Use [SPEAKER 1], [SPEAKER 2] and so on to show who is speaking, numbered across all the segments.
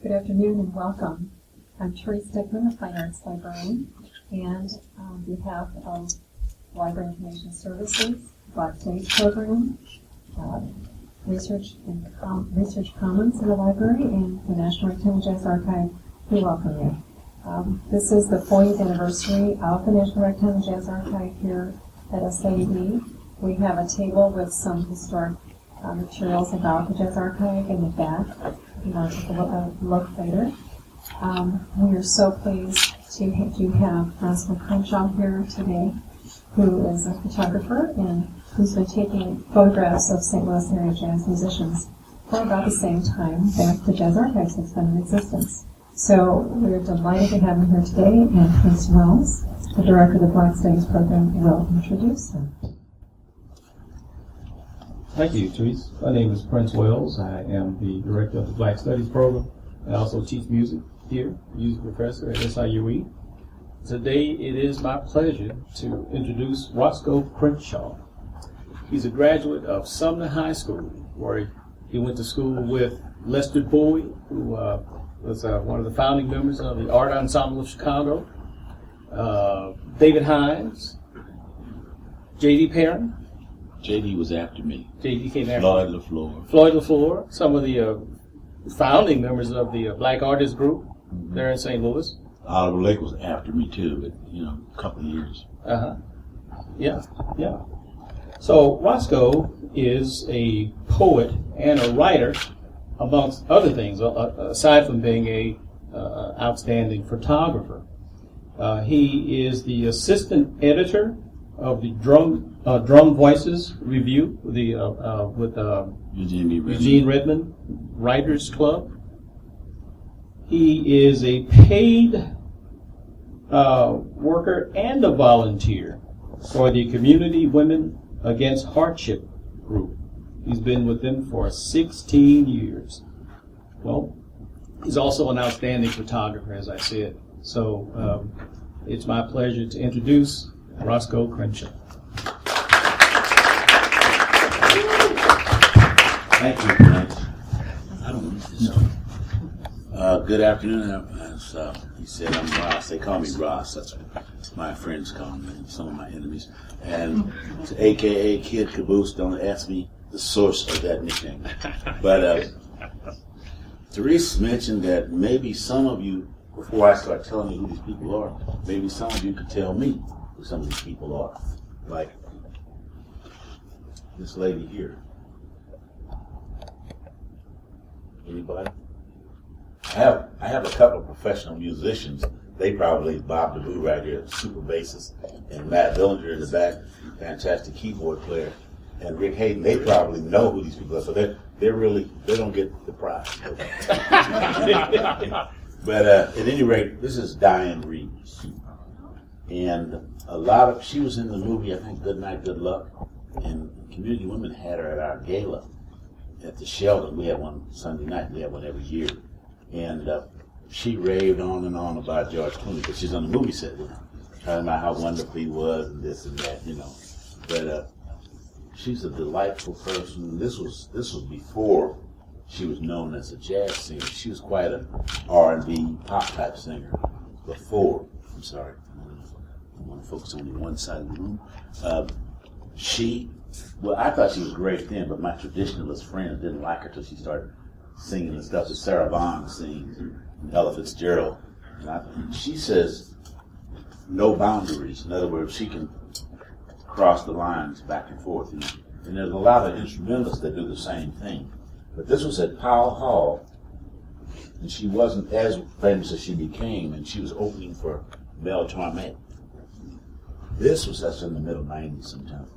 [SPEAKER 1] Good afternoon and welcome. I'm Therese Dickman, a Fine Arts Librarian, and on behalf of Library Information Services, Black Studies Program, Research Commons in the Library, and the National Ragtime Jazz Archive, we welcome you. This is the 40th anniversary of the National Ragtime Jazz Archive here at SAE. We have a table with some historic materials about the Jazz Archive in the back. You know, take a look later. We are so pleased to have Roscoe Crenshaw here today, who is a photographer and who's been taking photographs of St. Louis area jazz musicians for about the same time that the Jazz Archives has been in existence. So we're delighted to have him here today, and Prince Wells, the director of the Black Studies Program, will introduce him.
[SPEAKER 2] Thank you, Therese. My name is Prince Wells. I am the director of the Black Studies Program. I also teach music here, music professor at SIUE. Today it is my pleasure to introduce Roscoe Crenshaw. He's a graduate of Sumner High School, where he went to school with Lester Bowie, who was one of the founding members of the Art Ensemble of Chicago, David Hines, J.D. Perrin.
[SPEAKER 3] J.D. was after me.
[SPEAKER 2] J.D. came after
[SPEAKER 3] Floyd LaFleur.
[SPEAKER 2] Floyd LaFleur, some of the founding members of the Black Artists Group there in St. Louis.
[SPEAKER 3] Oliver Lake was after me too, but a couple of years.
[SPEAKER 2] Yeah. So Roscoe is a poet and a writer, amongst other things, aside from being a outstanding photographer. He is the assistant editor of the Drum Voices Review with Eugene Redmond Writers Club. He is a paid worker and a volunteer for the Community Women Against Hardship group. He's been with them for 16 years. Well, he's also an outstanding photographer, as I said. So it's my pleasure to introduce Roscoe Crenshaw.
[SPEAKER 3] Thank you, Prince. I don't want this one. Good afternoon. As he said, I'm Ross. They call me Ross. That's what my friends call me, and some of my enemies. And to AKA Kid Caboose, don't ask me the source of that nickname. But Therese mentioned that maybe some of you, before I start telling you who these people are, maybe some of you could tell me who some of these people are. Like this lady here. Anybody? I have a couple of professional musicians. They probably, Bob DeBoo right here, super bassist, and Matt Villinger in the back, fantastic keyboard player, and Rick Hayden. They probably know who these people are, so they don't get the prize. But at any rate, this is Diane Reeves, and she was in the movie, I think, Good Night, Good Luck, and Community Women had her at our gala at the Sheldon. We had one Sunday night. We had one every year. And she raved on and on about George Clooney because she's on the movie set with him, talking about how wonderful he was and this and that, But she's a delightful person. This was before she was known as a jazz singer. She was quite an R&B pop type singer before. I'm sorry, I want to focus on one side of the room. I thought she was great then, but my traditionalist friends didn't like her till she started singing the stuff that Sarah Vaughan sings and Ella Fitzgerald. And she says no boundaries. In other words, she can cross the lines back and forth. And there's a lot of instrumentalists that do the same thing. But this was at Powell Hall, and she wasn't as famous as she became, and she was opening for Mel Torme. This was in the middle 90s sometime.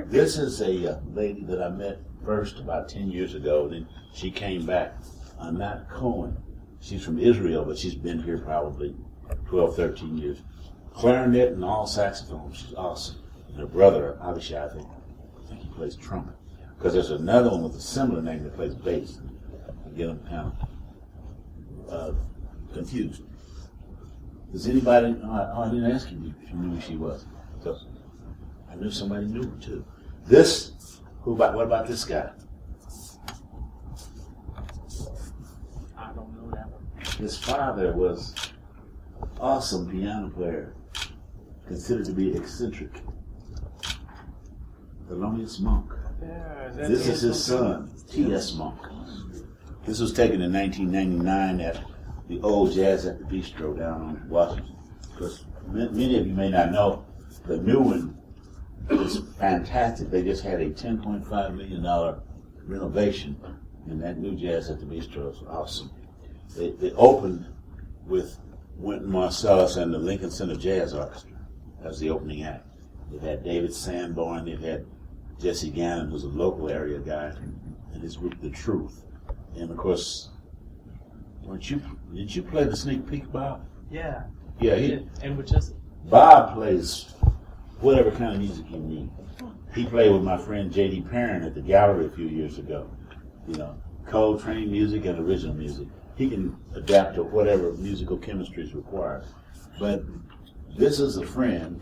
[SPEAKER 3] This is a lady that I met first about 10 years ago. Then she came back. Anat Cohen. She's from Israel, but she's been here probably 12, 13 years. Clarinet and all saxophone. She's awesome. And her brother, Avishai, I think he plays trumpet. Because there's another one with a similar name that plays bass. I get them kind of confused. Does anybody, I didn't ask you if you knew who she was. So I knew somebody knew her too. What about this guy?
[SPEAKER 4] I don't know that one.
[SPEAKER 3] his father was awesome piano player, considered to be eccentric. Thelonious Monk. This is his son, T.S. Monk. This was taken in 1999 at the old Jazz at the Bistro down on Washington. Because many of you may not know, the new one is fantastic. They just had a $10.5 million renovation, and that new Jazz at the Bistro is awesome. They opened with Wynton Marsalis and the Lincoln Center Jazz Orchestra as the opening act. They've had David Sanborn, they've had Jesse Gannon, who's a local area guy, and his group, The Truth. And of course, did you play the sneak peek, Bob?
[SPEAKER 4] Yeah.
[SPEAKER 3] Yeah,
[SPEAKER 4] and with just
[SPEAKER 3] Bob plays whatever kind of music you need. He played with my friend J.D. Perrin at the gallery a few years ago. You know, Coltrane music and original music. He can adapt to whatever musical chemistry is required. But this is a friend,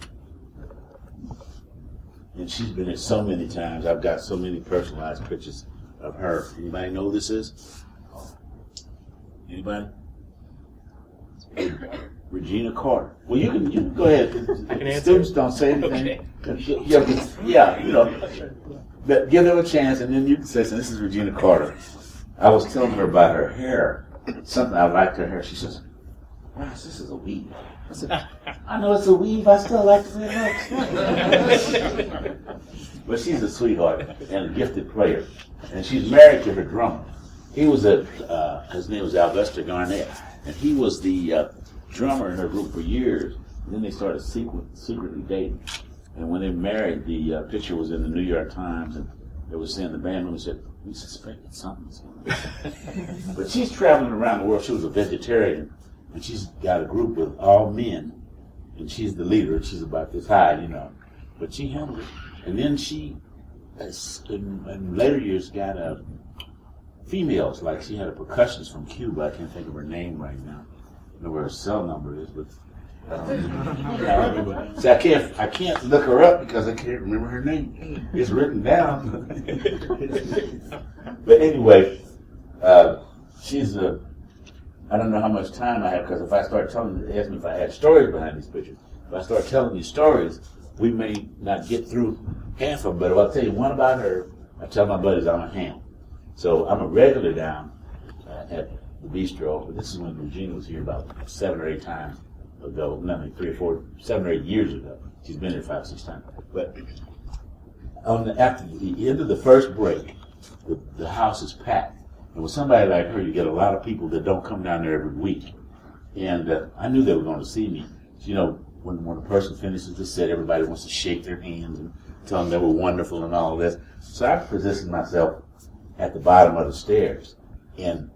[SPEAKER 3] and she's been here so many times. I've got so many personalized pictures of her. Anybody know who this is? Anybody? Regina Carter. Well, you can go ahead.
[SPEAKER 4] I can answer.
[SPEAKER 3] Students don't say anything. Yeah, you know. But give them a chance, and then you can say, so this is Regina Carter. I was telling her about her hair. Something I liked her hair. She says, wow, this is a weave. I said, I know it's a weave, I still like it very much. But she's a sweetheart and a gifted player. And she's married to her drummer. He was his name was Alvester Garnett. And he was the drummer in her group for years. And then they started secretly dating. And when they married, the picture was in the New York Times, and they were saying the band member said, we suspected something. But she's traveling around the world. She was a vegetarian, and she's got a group with all men, and she's the leader. She's about this high, you know. But she handled it. And then she, in later years, got females. Like she had a percussionist from Cuba. I can't think of her name right now. I don't know where her cell number is, but see, I can't look her up because I can't remember her name. It's written down. But anyway, she's I don't know how much time I have, because if I start telling you, ask me if I had stories behind these pictures. If I start telling you stories, we may not get through half of them. But if I tell you one about her, I tell my buddies I'm a ham. So I'm a regular down at the Bistro. But this is when Regina was here about 7 or 8 times ago. Not 3 or 4, 7 or 8 years ago. She's been here 5 or 6 times. But after the end of the first break, the house is packed. And with somebody like her, you get a lot of people that don't come down there every week. And I knew they were going to see me. You know, when a person finishes the set, everybody wants to shake their hands and tell them they were wonderful and all this. So I positioned myself at the bottom of the stairs. And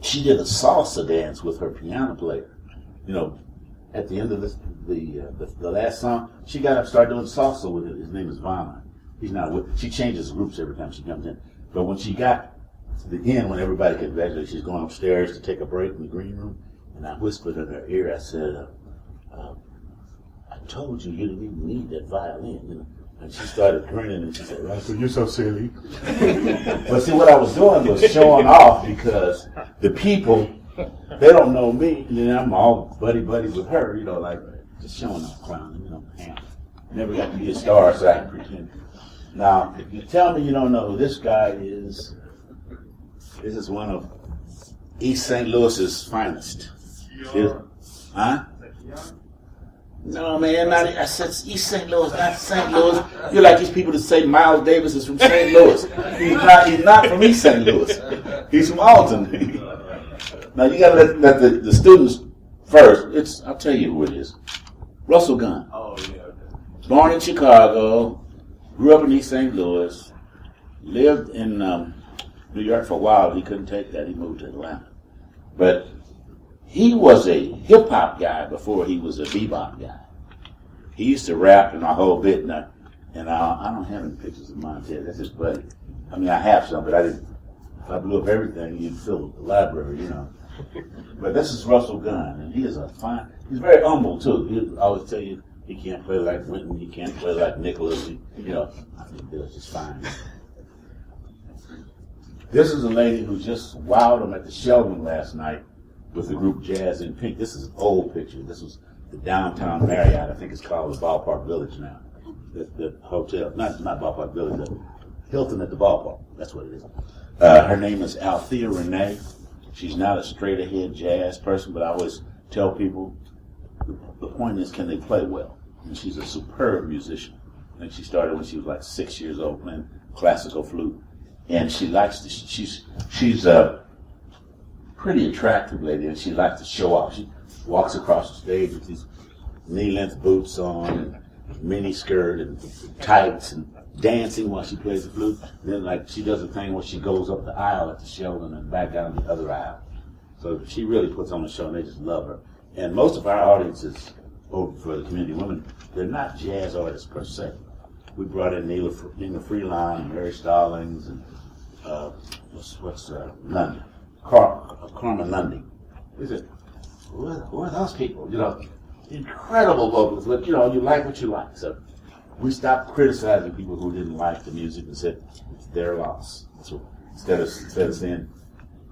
[SPEAKER 3] she did a salsa dance with her piano player. You know, at the end of the last song, she got up and started doing salsa with it. His name is Vana. He's not with. She changes groups every time she comes in. But when she got to the end, when everybody congratulated, she's going upstairs to take a break in the green room, and I whispered in her ear. I said, "I told you didn't even need that violin." You know? And she started grinning, and she said, "Roscoe, you're so silly." But see, what I was doing was showing off, because the people, they don't know me, and then I'm all buddy with her, you know, like just showing off, clowning, you know. Never got to be a star, so I can pretend. Now, if you tell me you don't know who this guy is, this is one of East St. Louis's finest. Huh? No, man, I said East St. Louis, not St. Louis. You're like these people that say Miles Davis is from St. Louis. He's not from East St. Louis. He's from Alton. Now, you got to let the students first. I'll tell you who it is. Russell Gunn.
[SPEAKER 4] oh yeah.
[SPEAKER 3] Born in Chicago, grew up in East St. Louis, lived in New York for a while. He couldn't take that. He moved to Atlanta. But he was a hip-hop guy before he was a bebop guy. He used to rap and a whole bit, and I don't have any pictures of Montez. That's his buddy. I mean, I have some, but I didn't. If I blew up everything, you'd fill the library, you know. But this is Russell Gunn, and he is he's very humble, too. He'll always tell you he can't play like Wynton, he can't play like Nicholas, you know. I think Bill's just fine. This is a lady who just wowed him at the Sheldon last night with the group Jazz in Pink. This is an old picture. This was the downtown Marriott. I think it's called the Ballpark Village now. The hotel, not Ballpark Village, the Hilton at the ballpark. That's what it is. Her name is Althea Renee. She's not a straight ahead jazz person, but I always tell people the point is, can they play well? And she's a superb musician. I think she started when she was like 6 years old playing classical flute. And she likes to, she's a pretty attractive lady, and she likes to show off. She walks across the stage with these knee-length boots on, and mini skirt and tights, and dancing while she plays the flute. And then, like, she does a thing where she goes up the aisle at the show and then back down the other aisle. So she really puts on a show, and they just love her. And most of our audiences over for the community women, they're not jazz artists per se. We brought in Nina Freeline and Mary Stallings and Lundy, Carmen Lundy. We said, who are those people? You know, incredible vocalists, but you know, you like what you like. So we stopped criticizing people who didn't like the music and said it's their loss. So instead of saying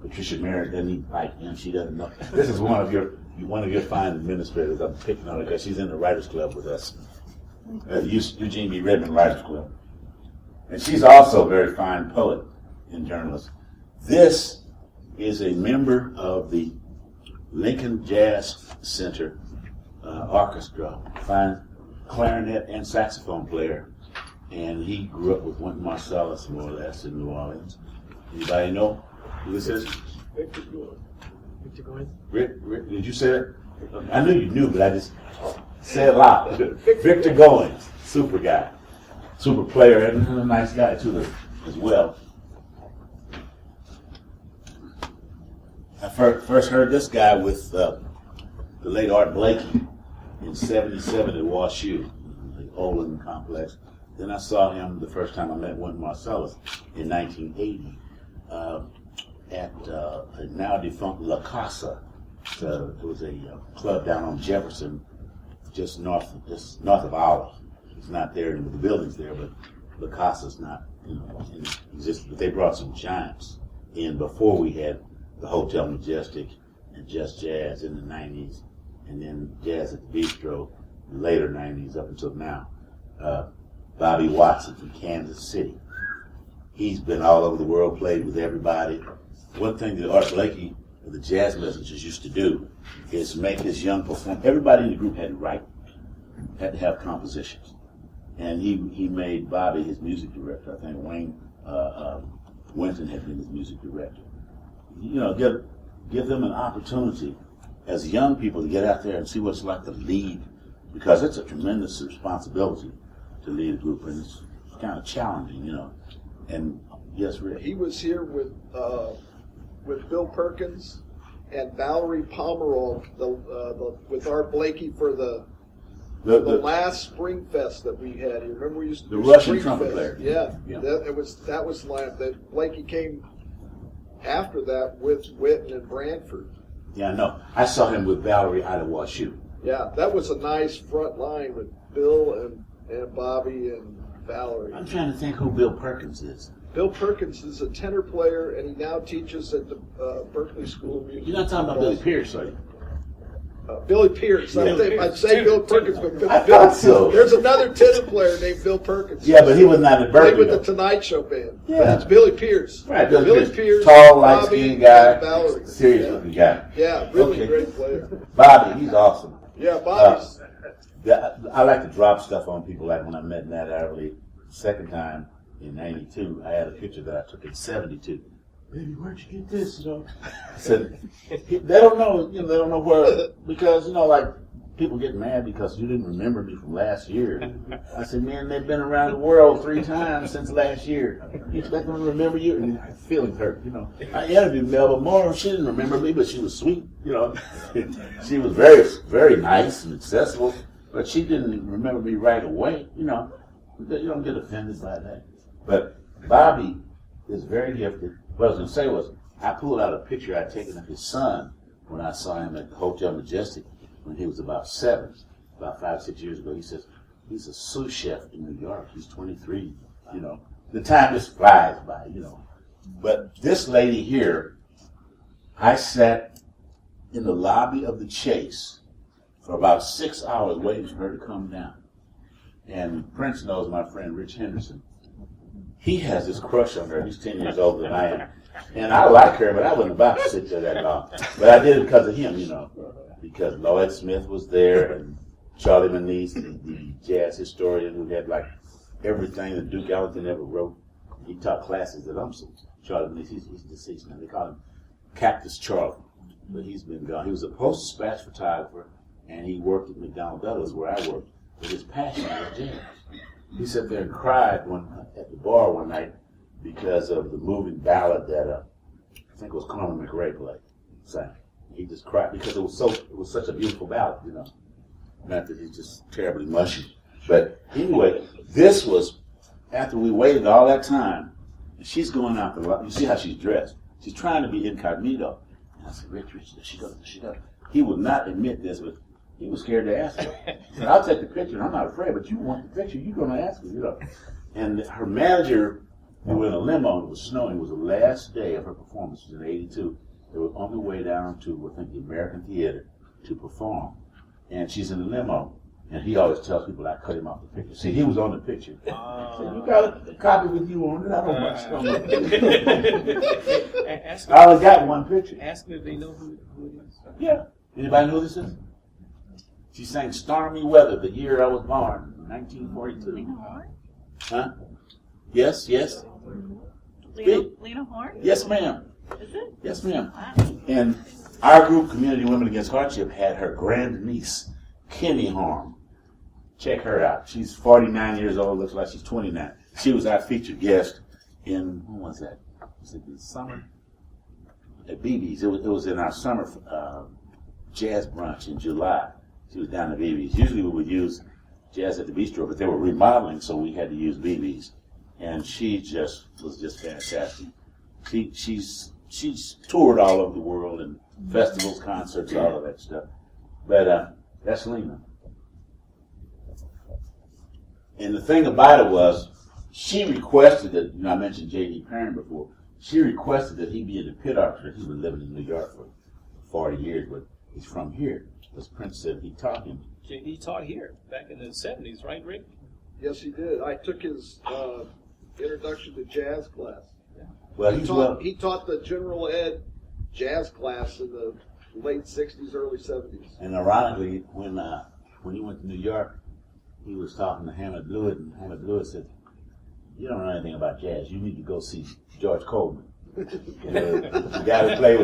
[SPEAKER 3] Patricia Merritt doesn't like him, she doesn't know. This is one of your fine administrators. I'm picking on her because she's in the Writers Club with us, Eugene B. Redmond Writers Club, and she's also a very fine poet and journalist. This is a member of the Lincoln Jazz Center orchestra, fine clarinet and saxophone player, and he grew up with Wynton Marsalis, more or less, in New Orleans. Anybody know who this is?
[SPEAKER 4] Victor Goins.
[SPEAKER 3] Rick, did you say it? I knew you knew, but I just said it loud. Victor Goins, super guy, super player, and a nice guy too as well. I first heard this guy with the late Art Blakey in '77 at WashU, the Olin complex. Then I saw him the first time I met Wynton Marsalis in 1980 at a now defunct La Casa. It was a club down on Jefferson, just north of Olive. It's not there anymore. The building's there, but La Casa's not in existence. But they brought some giants in before we had the Hotel Majestic and Just Jazz in the 90s, and then Jazz at the Bistro in the later 90s up until now. Bobby Watson from Kansas City. He's been all over the world, played with everybody. One thing that Art Blakey, the Jazz Messengers, used to do is make his young performers, everybody in the group had to write, had to have compositions. And he made Bobby his music director. I think Wayne Wynton had been his music director. You know, give them an opportunity as young people to get out there and see what it's like to lead, because it's a tremendous responsibility to lead a group, and it's kind of challenging, you know. And yes, Rick.
[SPEAKER 4] He was here with Bill Perkins and Valerie Pomeroy with Art Blakey for the last Spring Fest that we had. You remember we used to
[SPEAKER 3] the
[SPEAKER 4] do
[SPEAKER 3] Russian
[SPEAKER 4] Spring
[SPEAKER 3] trumpet
[SPEAKER 4] Fest.
[SPEAKER 3] player.
[SPEAKER 4] Yeah. That was live. That Blakey came after that with Witten and Branford.
[SPEAKER 3] Yeah, I know. I saw him with Valerie out of WashU.
[SPEAKER 4] Yeah, that was a nice front line with Bill and Bobby and Valerie.
[SPEAKER 3] I'm trying to think who Bill Perkins is.
[SPEAKER 4] Bill Perkins is a tenor player, and he now teaches at the Berkeley School of Music.
[SPEAKER 3] You're not talking about Billy Pierce, are you?
[SPEAKER 4] Billy Pierce. I'd say Bill Perkins, but
[SPEAKER 3] I thought so.
[SPEAKER 4] There's another tenor player named Bill Perkins.
[SPEAKER 3] Yeah, but he was not at
[SPEAKER 4] Played
[SPEAKER 3] Berkeley.
[SPEAKER 4] with the Tonight Show band.
[SPEAKER 3] Yeah.
[SPEAKER 4] But it's Billy Pierce.
[SPEAKER 3] Right,
[SPEAKER 4] Billy Pierce,
[SPEAKER 3] tall,
[SPEAKER 4] Bobby,
[SPEAKER 3] light-skinned guy,
[SPEAKER 4] and Valerie.
[SPEAKER 3] serious looking guy.
[SPEAKER 4] Yeah, really
[SPEAKER 3] Okay.
[SPEAKER 4] great player.
[SPEAKER 3] Bobby, he's awesome.
[SPEAKER 4] Yeah, Bobby's.
[SPEAKER 3] I like to drop stuff on people, like when I met Nat Adderley the second time in '92. I had a picture that I took in '72. Baby, where'd you get this? You know, I said they don't know. You know, they don't know where, because you know, like people get mad because you didn't remember me from last year. I said, man, they've been around the world 3 times since last year. You expect them to remember you? And feelings hurt. You know, I interviewed Melba Moore. She didn't remember me, but she was sweet. You know, she was very, very nice and accessible, but she didn't remember me right away. You know, you don't get offended by that. But Bobby is very gifted. What I was going to say was, I pulled out a picture I'd taken of his son when I saw him at the Hotel Majestic when he was about 7, about 5, 6 years ago. He says, he's a sous chef in New York. He's 23, you know. The time just flies by, you know. But this lady here, I sat in the lobby of the Chase for about 6 hours waiting for her to come down. And Prince knows my friend Rich Henderson. He has this crush on her. He's 10 years older than I am. And I like her, but I wasn't about to sit there that long. But I did it because of him, you know, because Lloyd Smith was there and Charlie Manise, the jazz historian who had like everything that Duke Ellington ever wrote. He taught classes at UMSL. Charlie Manise, he's deceased now. They call him Cactus Charlie, but he's been gone. He was a post-dispatch photographer, and he worked at McDonnell Douglas, where I worked, with his passion for jazz. He sat there and cried at the bar one night because of the moving ballad that I think it was Carmen McRae played. Sang. He just cried because it was such a beautiful ballad, you know. Not that he's just terribly mushy. But anyway, this was after we waited all that time, and she's going out the lot. You see how she's dressed. She's trying to be incognito. And I said, Rich, does she go? He would not admit this, but he was scared to ask her. He said, I'll take the picture, and I'm not afraid, but you want the picture, you're going to ask her, you know. And her manager, we were in a limo, and it was snowing. It was the last day of her performance. It was in '82. They were on their way down to, I think, the American Theater to perform. And she's in the limo, and he always tells people I cut him off the picture. See, he was on the picture. So you got a copy with you on it? I don't much on it. I only got one picture.
[SPEAKER 5] Ask me if they know who it is.
[SPEAKER 3] Yeah. Anybody know who this is? She sang Stormy Weather the year I was born, 1942. Huh? Yes.
[SPEAKER 6] Lena Horne?
[SPEAKER 3] Yes, ma'am.
[SPEAKER 6] Is it?
[SPEAKER 3] Yes, ma'am.
[SPEAKER 6] Wow.
[SPEAKER 3] And our group, Community Women Against Hardship, had her grandniece, Kenny Horne. Check her out. She's 49 years old, looks like she's 29. She was our featured guest in, when was that? Was it the summer? At BB's. It was in our summer jazz brunch in July. She was down at BB's. Usually we would use Jazz at the Bistro, but they were remodeling, so we had to use BB's. And she was just fantastic. She's toured all over the world and festivals, concerts, all of that stuff. But that's Lena. And the thing about it was, she requested that, you know, I mentioned J.D. Perrin before, she requested that he be in the pit orchestra. He's been living in New York for 40 years, but he's from here. As Prince said, he taught him.
[SPEAKER 5] He taught here back in the 70s, right, Rick?
[SPEAKER 4] Yes, he did. I took his introduction to jazz class.
[SPEAKER 3] Well,
[SPEAKER 4] He taught the general ed jazz class in the late 60s, early 70s.
[SPEAKER 3] And ironically, when he went to New York, he was talking to Hammond Blewett, and Hammond Blewett said, "You don't know anything about jazz. You need to go see George Coleman." The guy who played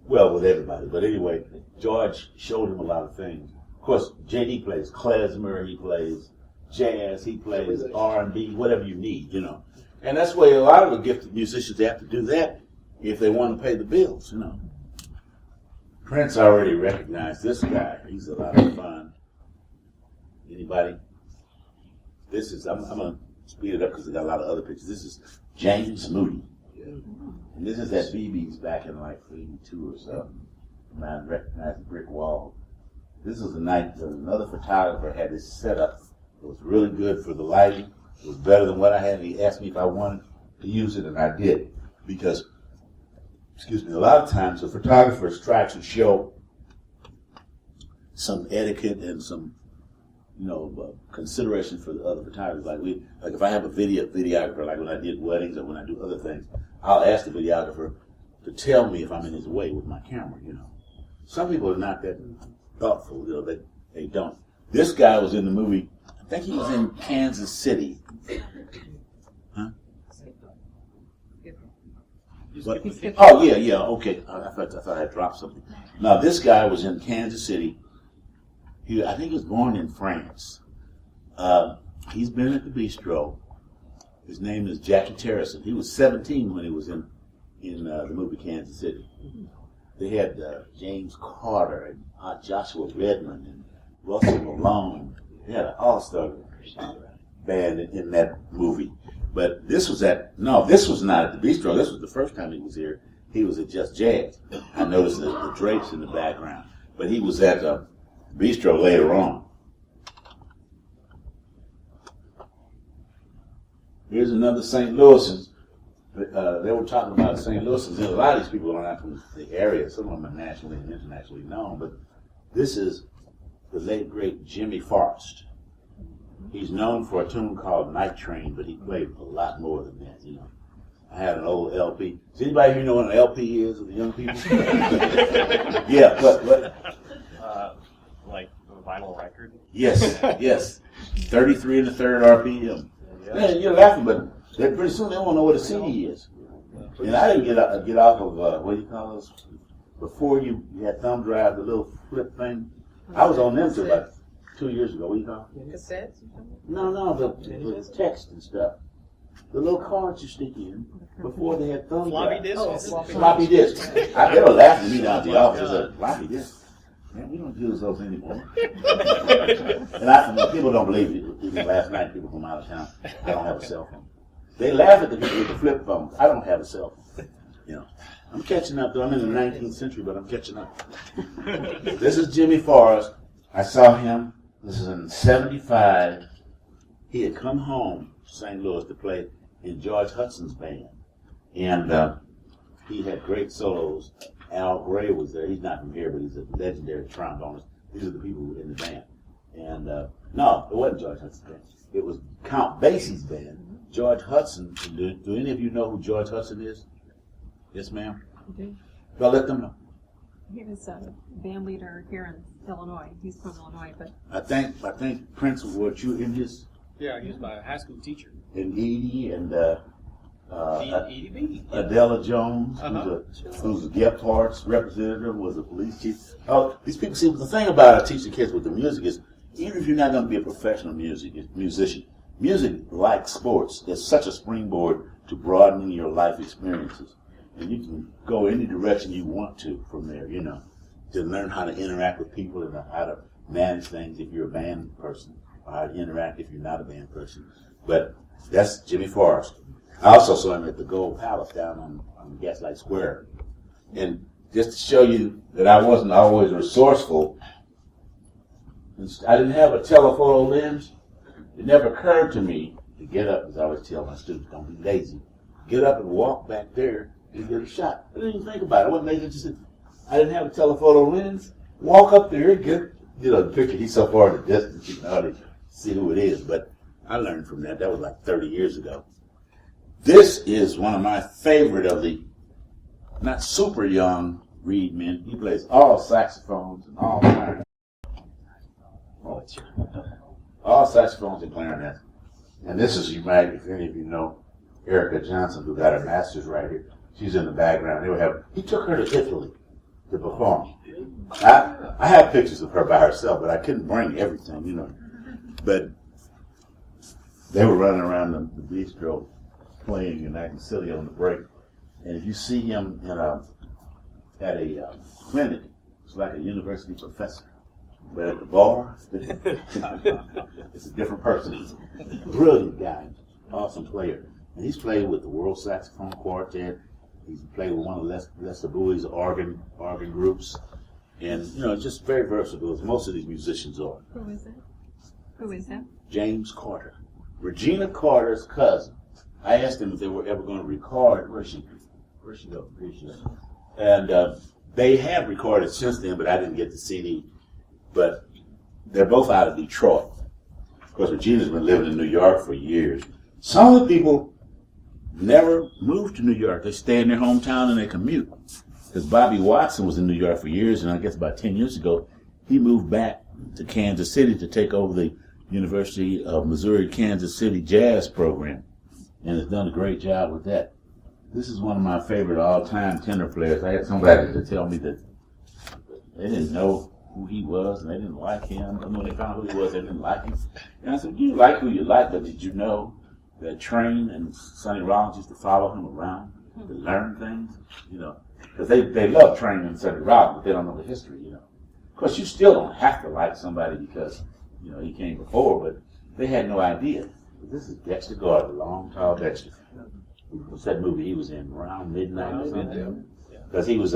[SPEAKER 3] with everybody. But anyway, George showed him a lot of things. Of course, J.D. plays klezmer, he plays jazz, he plays R&B, whatever you need, you know. And that's why a lot of the gifted musicians, they have to do that if they want to pay the bills, you know. Prince already recognized this guy. He's a lot of fun. Anybody? This is, I'm going to speed it up because I got a lot of other pictures. This is James Moody. And this is at BB's back in like 82 or so. Man, recognized the brick wall. This was the night that another photographer had this set up. It was really good for the lighting. It was better than what I had. He asked me if I wanted to use it, and I did. Because, a lot of times the photographers try to show some etiquette and some, consideration for the other photographers. Like if I have a videographer, like when I did weddings or when I do other things, I'll ask the videographer to tell me if I'm in his way with my camera, Some people are not that thoughtful, they don't. This guy was in the movie, I think he was in Kansas City. Huh? What? Oh, yeah, okay. I thought I had dropped something. Now, this guy was in Kansas City. I think he was born in France. He's been at the Bistro. His name is Jackie Terrison. He was 17 when he was in the movie Kansas City. They had James Carter and Joshua Redmond and Russell Malone. They had an all-star band in that movie. But this was not at the Bistro. This was the first time he was here. He was at Just Jazz. I noticed the drapes in the background. But he was at Bistro later on. Here's another St. Louisan. They were talking about St. Louis. And a lot of these people are not from the area. Some of them are nationally and internationally known. But this is the late, great Jimmy Forrest. He's known for a tune called Night Train, but he played a lot more than that, you know. I had an old LP. Does anybody here know what an LP is with the young people? Yeah, but
[SPEAKER 6] Like a vinyl record.
[SPEAKER 3] yes, yes. 33 and a third RPM. Man, you're laughing, but pretty soon they won't know what a CD is. And I didn't get off of, what do you call those? Before you had thumb drive, the little flip thing. I was on them till about 2 years ago. What do you call it?
[SPEAKER 7] Cassettes?
[SPEAKER 3] No, the text and stuff. The little cards you stick in before they had thumb
[SPEAKER 5] Floppy
[SPEAKER 3] drive.
[SPEAKER 5] disk?
[SPEAKER 3] Floppy disk. They were laughing at me down at the office. I said, floppy disk? Man, we don't use those anymore. And people don't believe it. Even last night, people from out of town, I don't have a cell phone. They laugh at the people with the flip phones. I don't have a cell phone. You know, I'm catching up though. I'm in the 19th century, but I'm catching up. This is Jimmy Forrest. I saw him. This is in '75. He had come home to St. Louis to play in George Hudson's band, and he had great solos. Al Gray was there. He's not from here, but he's a legendary trombonist. These are the people who were in the band. And no, it wasn't George Hudson's band. It was Count Basie's band. George Hudson. Do any of you know who George Hudson is? Yes, ma'am. Well, let them know.
[SPEAKER 8] He was a band leader here in Illinois. He's from Illinois, but
[SPEAKER 3] I think Prince was you in his.
[SPEAKER 5] Yeah, he was my high school teacher.
[SPEAKER 3] And Edie and
[SPEAKER 5] Edie B.
[SPEAKER 3] Adela Jones,
[SPEAKER 5] Uh-huh.
[SPEAKER 3] who's a Gephardt's representative, was a police chief. Oh, these people see the thing about teaching kids with the music is even if you're not going to be a professional musician, music, like sports, is such a springboard to broadening your life experiences. And you can go any direction you want to from there, you know, to learn how to interact with people and how to manage things if you're a band person, or how to interact if you're not a band person. But that's Jimmy Forrest. I also saw him at the Gold Palace down on Gaslight Square. And just to show you that I wasn't always resourceful, I didn't have a telephoto lens. It never occurred to me to get up, as I always tell my students, don't be lazy. Get up and walk back there and get a shot. I didn't even think about it. I wasn't lazy. Just I didn't have a telephoto lens. Walk up there and get, the picture. He's so far in the distance, you can hardly see who it is. But I learned from that. That was like 30 years ago. This is one of my favorite of the not super young Reed men. He plays all saxophones and all clarinets. All saxophones and clarinets. And this is, you might, if any of you know, Erica Johnson, who got her master's right here. She's in the background. He took her to Italy to perform. I have pictures of her by herself, but I couldn't bring everything, But they were running around the bistro playing and acting silly on the break. And if you see him at a clinic, it's like a university professor. But at the bar, it's a different person. He's a brilliant guy, awesome player. And he's played with the World Saxophone Quartet. He's played with one of Lester Bowie's organ groups. And, just very versatile, as most of these musicians are.
[SPEAKER 8] who is it? Who is that?
[SPEAKER 3] James Carter. Regina Carter's cousin. I asked him if they were ever going to record. Where'd she go? Here she is. And they have recorded since then, but I didn't get the CD. But they're both out of Detroit. Of course, Regina's been living in New York for years. Some of the people never moved to New York. They stay in their hometown and they commute. Because Bobby Watson was in New York for years, and I guess about 10 years ago, he moved back to Kansas City to take over the University of Missouri Kansas City jazz program, and has done a great job with that. This is one of my favorite all-time tenor players. I had somebody to tell me that they didn't know who he was, and they didn't like him. And when they found who he was, they didn't like him. And I said, you like who you like, but did you know that Train and Sonny Rollins used to follow him around to learn things? Because they love Train and Sonny Rollins, but they don't know the history, Of course, you still don't have to like somebody because, he came before, but they had no idea. This is Dexter Gordon, the long, tall Dexter. What's that movie he was in? Around Midnight or something? Because he was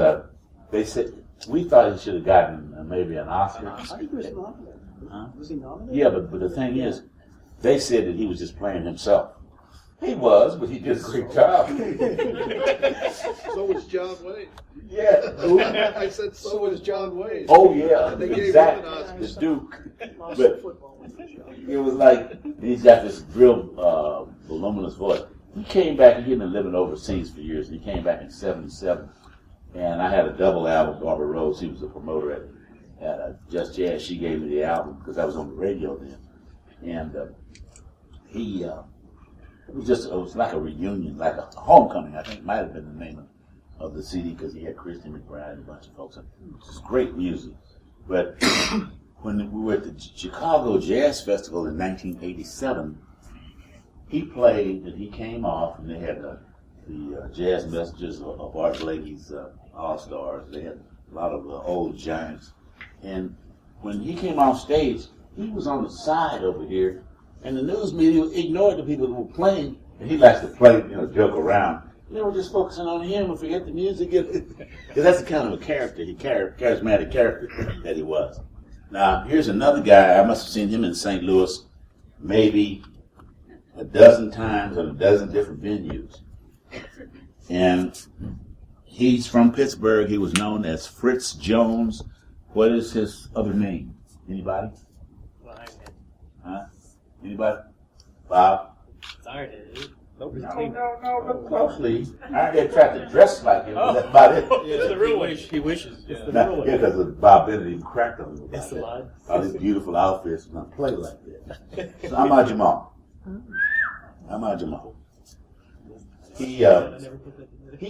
[SPEAKER 3] they said, we thought he should have gotten maybe an Oscar.
[SPEAKER 7] Was he nominated?
[SPEAKER 3] Yeah, but the thing is, they said that he was just playing himself. He was, but he did a great job.
[SPEAKER 4] So was John Wayne.
[SPEAKER 3] Yeah.
[SPEAKER 4] I said, so was John Wayne.
[SPEAKER 3] Oh yeah,
[SPEAKER 4] They gave him
[SPEAKER 3] exactly.
[SPEAKER 4] an Oscar.
[SPEAKER 3] The Duke.
[SPEAKER 4] Lost
[SPEAKER 3] But
[SPEAKER 4] the football with John.
[SPEAKER 3] it was like he's got this real voluminous voice. He came back, and he'd been living overseas for years, and he came back in '77. And I had a double album, Barbara Rose. He was a promoter at Just Jazz. She gave me the album because I was on the radio then. And it was like a reunion, like a homecoming, I think might have been the name of the CD, because he had Christy McBride and a bunch of folks. It was great music. But when we were at the Chicago Jazz Festival in 1987, he played and he came off, and they had the jazz messages of Art Blakey's All-Stars. They had a lot of old giants. And when he came off stage, he was on the side over here, and the news media ignored the people who were playing, and he likes to play, joke around. They were just focusing on him and forget the music, because that's the kind of a character, charismatic character that he was. Now, here's another guy. I must have seen him in St. Louis maybe a dozen times on a dozen different venues. And he's from Pittsburgh. He was known as Fritz Jones. What is his other name? Anybody? Huh? Anybody? Bob?
[SPEAKER 5] Nope.
[SPEAKER 3] No, look closely. I didn't try to dress like him. That's about it.
[SPEAKER 5] It's the real way. He wishes. Yeah.
[SPEAKER 3] Not because of Bob Bennett even cracked on him.
[SPEAKER 5] It's a lie.
[SPEAKER 3] All these beautiful outfits, not play like that. So Ahmad Jamal. Ahmad Jamal. He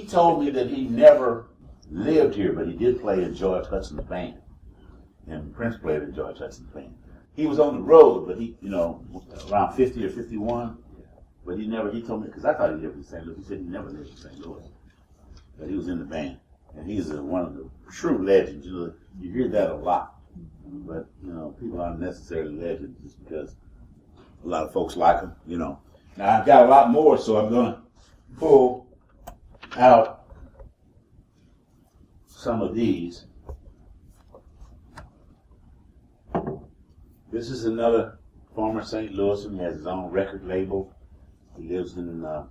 [SPEAKER 3] told me that he never lived here, but he did play in George Hudson's band. And Prince played in George Hudson's band. He was on the road, but he, around 50 or 51. But he told me, because I thought he lived in St. Louis. He said he never lived in St. Louis. But he was in the band. And he's one of the true legends. You hear that a lot. But, people aren't necessarily legends just because a lot of folks like him, Now, I've got a lot more, so I'm going to pull out some of these. This is another former St. Louisan. He has his own record label. He lives in New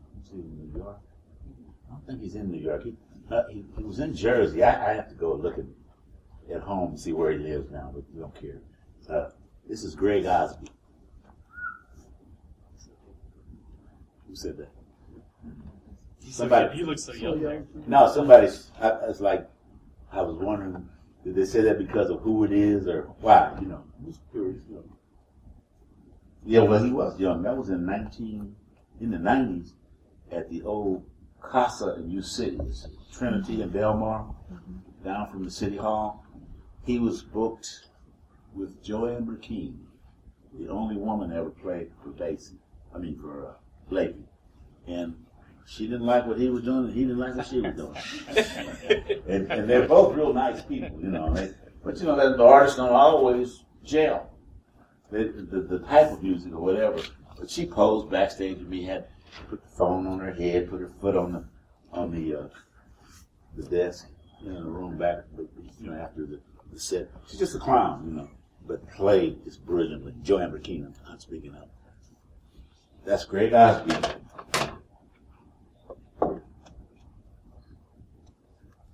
[SPEAKER 3] York. I don't think he's in New York. He was in Jersey. I have to go look at home and see where he lives now, but we don't care. This is Greg Osby. Who said that? Somebody.
[SPEAKER 5] He looks so young there.
[SPEAKER 3] No, it's like, I was wondering, did they say that because of who it is or why? I'm just curious. Yeah, well, he was young. That was in the 90s at the old Casa in U City, Trinity and Belmar, down from the City Hall. He was booked with Joanne Burkeen, the only woman ever played for Blakey. And she didn't like what he was doing, and he didn't like what she was doing. and they're both real nice people, but the artists don't always gel. The type of music or whatever. But she posed backstage with me, had put the phone on her head, put her foot on the desk in the room back, after the set. She's just a clown, but played just brilliantly. Joanne Burkeen, I'm speaking of. That's Greg Osby.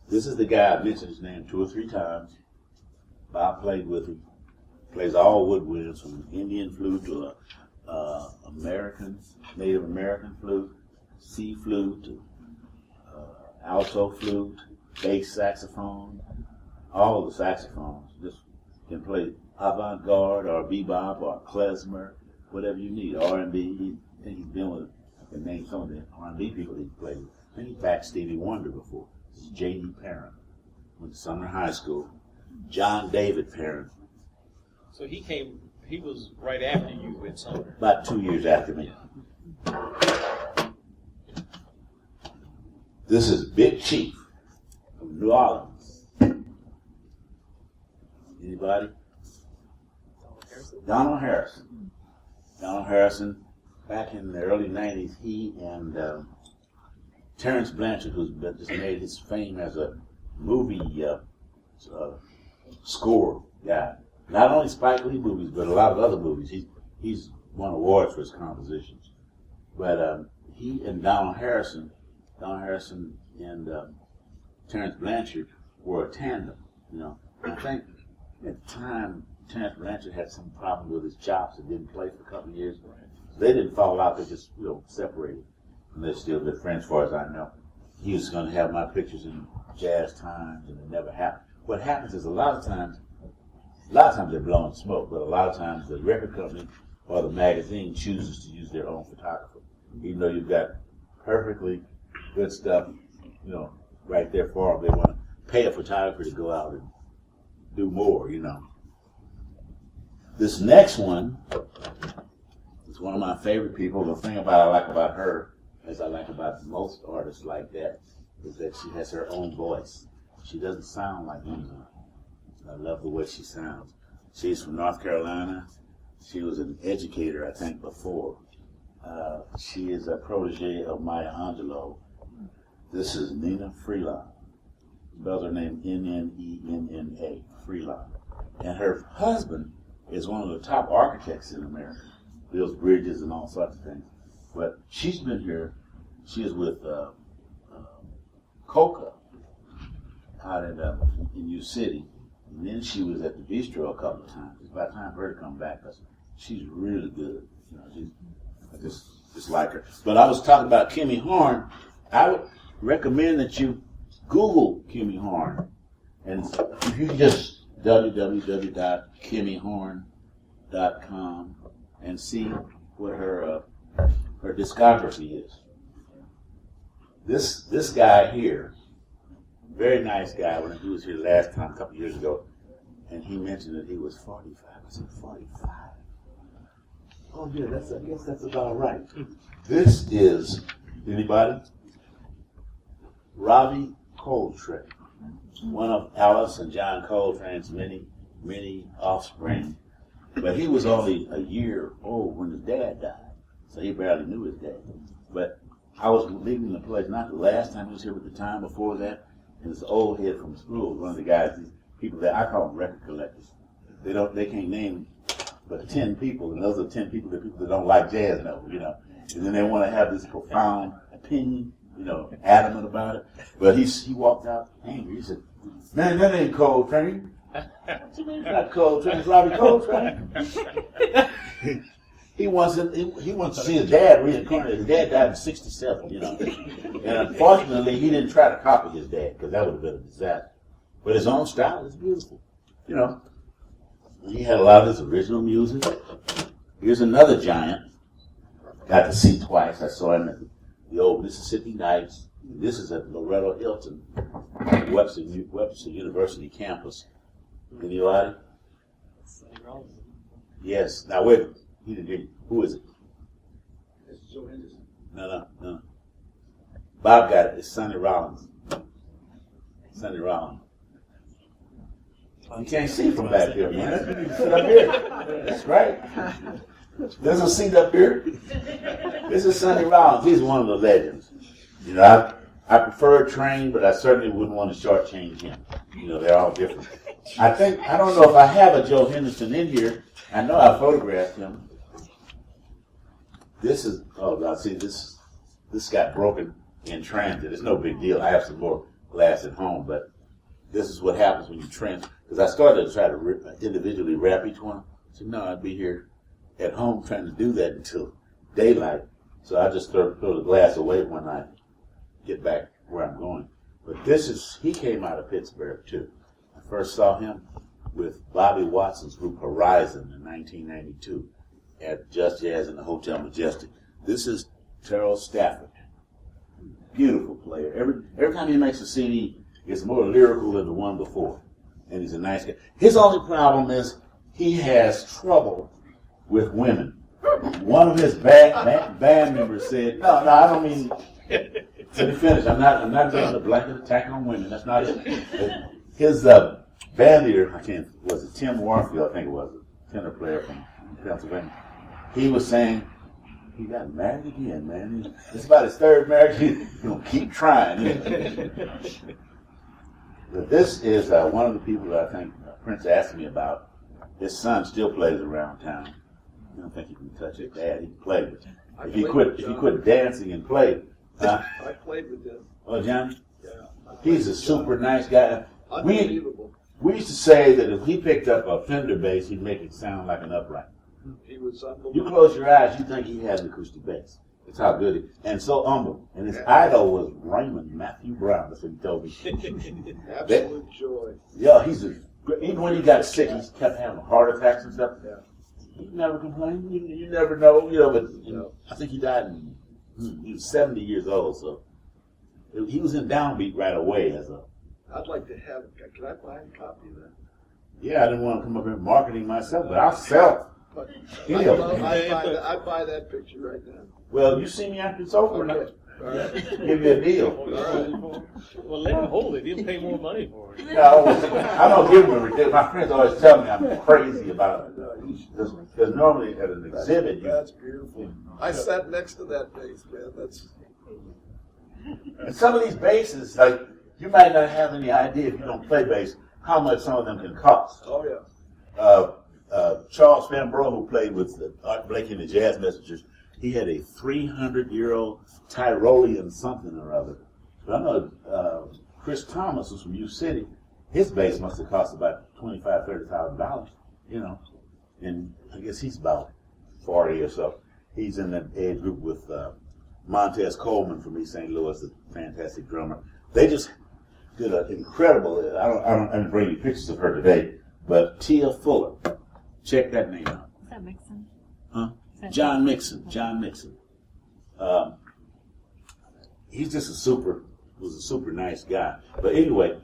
[SPEAKER 3] This is the guy, I mentioned his name 2 or 3 times. Bob played with him. Plays all woodwinds, from Indian flute to Native American flute, C flute, alto flute, bass saxophone, all the saxophones. Just can play avant-garde or bebop or klezmer, whatever you need. R&B. I think he's been with, I can name some of the R&B people he's played with. I think he backed Stevie Wonder before. This is J.D. Perrin. Went to Sumner High School. John David Perrin.
[SPEAKER 5] So he was right after you in Sumner.
[SPEAKER 3] About 2 years after me. This is Big Chief from New Orleans. Anybody? Donald Harrison. Donald Harrison, back in the early 90s, he and Terrence Blanchard, who's just made his fame as a movie score guy. Not only Spike Lee movies, but a lot of other movies. He's won awards for his compositions. But he and Donald Harrison and Terrence Blanchard were a tandem, you know. And I think at the time, Terrence Blanchard had some problem with his chops and didn't play for a couple of years. They didn't fall out, they just, you know, separated. And they're still good friends as far as I know. He was going to have my pictures in Jazz Times, and it never happened. What happens is a lot of times they're blowing smoke, but a lot of times the record company or the magazine chooses to use their own photographer. Even though you've got perfectly good stuff, you know, right there for them, they want to pay a photographer to go out and do more, you know. This next one is one of my favorite people. The thing I like about her, as I like about most artists like that, is that she has her own voice. She doesn't sound like anyone. I love the way she sounds. She's from North Carolina. She was an educator, I think, before. She is a protege of Maya Angelou. This is Nina Freelon. Spells her name Nnenna, Freelon. And her husband is one of the top architects in America. Builds bridges and all sorts of things. But she's been here. She is with Coca out in U City. And then she was at the Bistro a couple of times. It's about time for her to come back because she's really good. You know, I just like her. But I was talking about Kimmy Horn. I would recommend that you Google Kimmy Horn. And if you just www.kimmyhorn.com and see what her discography is. This guy here, very nice guy. When he was here last time, a couple of years ago, and he mentioned that he was 45. I said, 45? Oh yeah, I guess that's about right. This is, anybody? Robbie Coltrane, one of Alice and John Coltrane's many offspring. But he was only a year old when his dad died, so he barely knew his dad. But I was leaving the place, not the last time he was here, but the time before that, and this old head from school, one of the guys, these people that I call them record collectors. They can't name but 10 people, and those are 10 people that don't like jazz now, you know. And then they want to have this profound opinion, you know, adamant about it. But he walked out angry. He said, "Man, that ain't Coltrane." What you mean it's not Coltrane? It's Robbie Coltrane. He wants to see his dad reincarnated. His dad died in '67, you know. And unfortunately, he didn't try to copy his dad because that would have been a disaster. But his own style is beautiful, you know. He had a lot of his original music. Here's another giant. Got to see twice. I saw him at the old Mississippi Nights. This is at Loretto Hilton, Webster University campus. Anybody? Yes. Now wait. He didn't hear you. Who is it?
[SPEAKER 4] It's Joe Henderson.
[SPEAKER 3] No. Bob got it. It's Sonny Rollins. Sonny Rollins. You can't see from back here, man. Sit up here. That's right. There's a seat up here. This is Sonny Rollins. He's one of the legends. You know, I prefer Train, but I certainly wouldn't want to shortchange him. You know, they're all different. I don't know if I have a Joe Henderson in here. I know I photographed him. This got broken in transit. It's no big deal. I have some more glass at home, but this is what happens when you transit. Because I started to try to individually wrap each one. So no, I'd be here at home trying to do that until daylight. So I just throw the glass away when I get back where I'm going. But he came out of Pittsburgh too. I first saw him with Bobby Watson's group Horizon in 1992 at Just Jazz in the Hotel Majestic. This is Terrell Stafford. Beautiful player. Every time he makes a CD, it's more lyrical than the one before. And he's a nice guy. His only problem is he has trouble with women. One of his band members said, no, I don't mean, let me finish. I'm not doing a blanket attack on women. That's not it. His band leader, was it Tim Warfield, I think it was, a tenor player from Pennsylvania. He was saying, he got married again, man. It's about his third marriage. He's going to keep trying. But this is one of the people that I think Prince asked me about. His son still plays around town. I don't think he can touch it. Dad, he can play, but If he
[SPEAKER 4] played
[SPEAKER 3] quit,
[SPEAKER 4] with John.
[SPEAKER 3] dancing and played.
[SPEAKER 4] I played with him.
[SPEAKER 3] Oh, Johnny?
[SPEAKER 4] Yeah. I played
[SPEAKER 3] He's a
[SPEAKER 4] with John.
[SPEAKER 3] super nice guy.
[SPEAKER 4] Unbelievable.
[SPEAKER 3] We used to say that if he picked up a Fender bass, he'd make it sound like an upright.
[SPEAKER 4] He was
[SPEAKER 3] You
[SPEAKER 4] unbelievable.
[SPEAKER 3] close your eyes, you think he had an acoustic bass. That's how good he and so humble. And his idol was Raymond Matthew Brown. That's what he told me.
[SPEAKER 4] Absolute joy.
[SPEAKER 3] Yeah, even when he got sick, he kept having heart attacks and stuff.
[SPEAKER 4] Yeah.
[SPEAKER 3] He never complained. You never know, but
[SPEAKER 4] No.
[SPEAKER 3] I think he died he was 70 years old, so he was in Downbeat right away as a.
[SPEAKER 4] I'd like to have it. Can I buy a copy of that?
[SPEAKER 3] Yeah, I didn't want to come up here marketing myself, but I'll sell it.
[SPEAKER 4] But
[SPEAKER 3] Yeah.
[SPEAKER 4] I'd buy that picture right now.
[SPEAKER 3] Well, you see me after it's over, and
[SPEAKER 4] Okay. All right.
[SPEAKER 3] I'll give you a deal.
[SPEAKER 5] Well, let him hold it. He'll pay more money for it.
[SPEAKER 3] No, I don't give them a ridiculous. My friends always tell me I'm crazy about it. Because normally at an exhibit,
[SPEAKER 4] That's beautiful. I sat next to that bass, man. That's
[SPEAKER 3] and some of these basses, like you might not have any idea if you don't play bass how much some of them can cost.
[SPEAKER 4] oh yeah.
[SPEAKER 3] Charles Fambrough, who played with Art Blakey and the Jazz Messengers, he had a 300-year-old Tyrolean something or other. But I know Chris Thomas was from U City. His bass must have cost about $25,000-$30,000, and I guess he's about 40 or so. He's in that age group with Montez Coleman from East St. Louis, a fantastic drummer. They just did an incredible. I didn't bring any pictures of her today, but Tia Fuller. Check that name out.
[SPEAKER 8] Is that Mixon?
[SPEAKER 3] Huh?
[SPEAKER 8] Is that
[SPEAKER 3] John Mixon. John Mixon. He's just was a super nice guy. But anyway,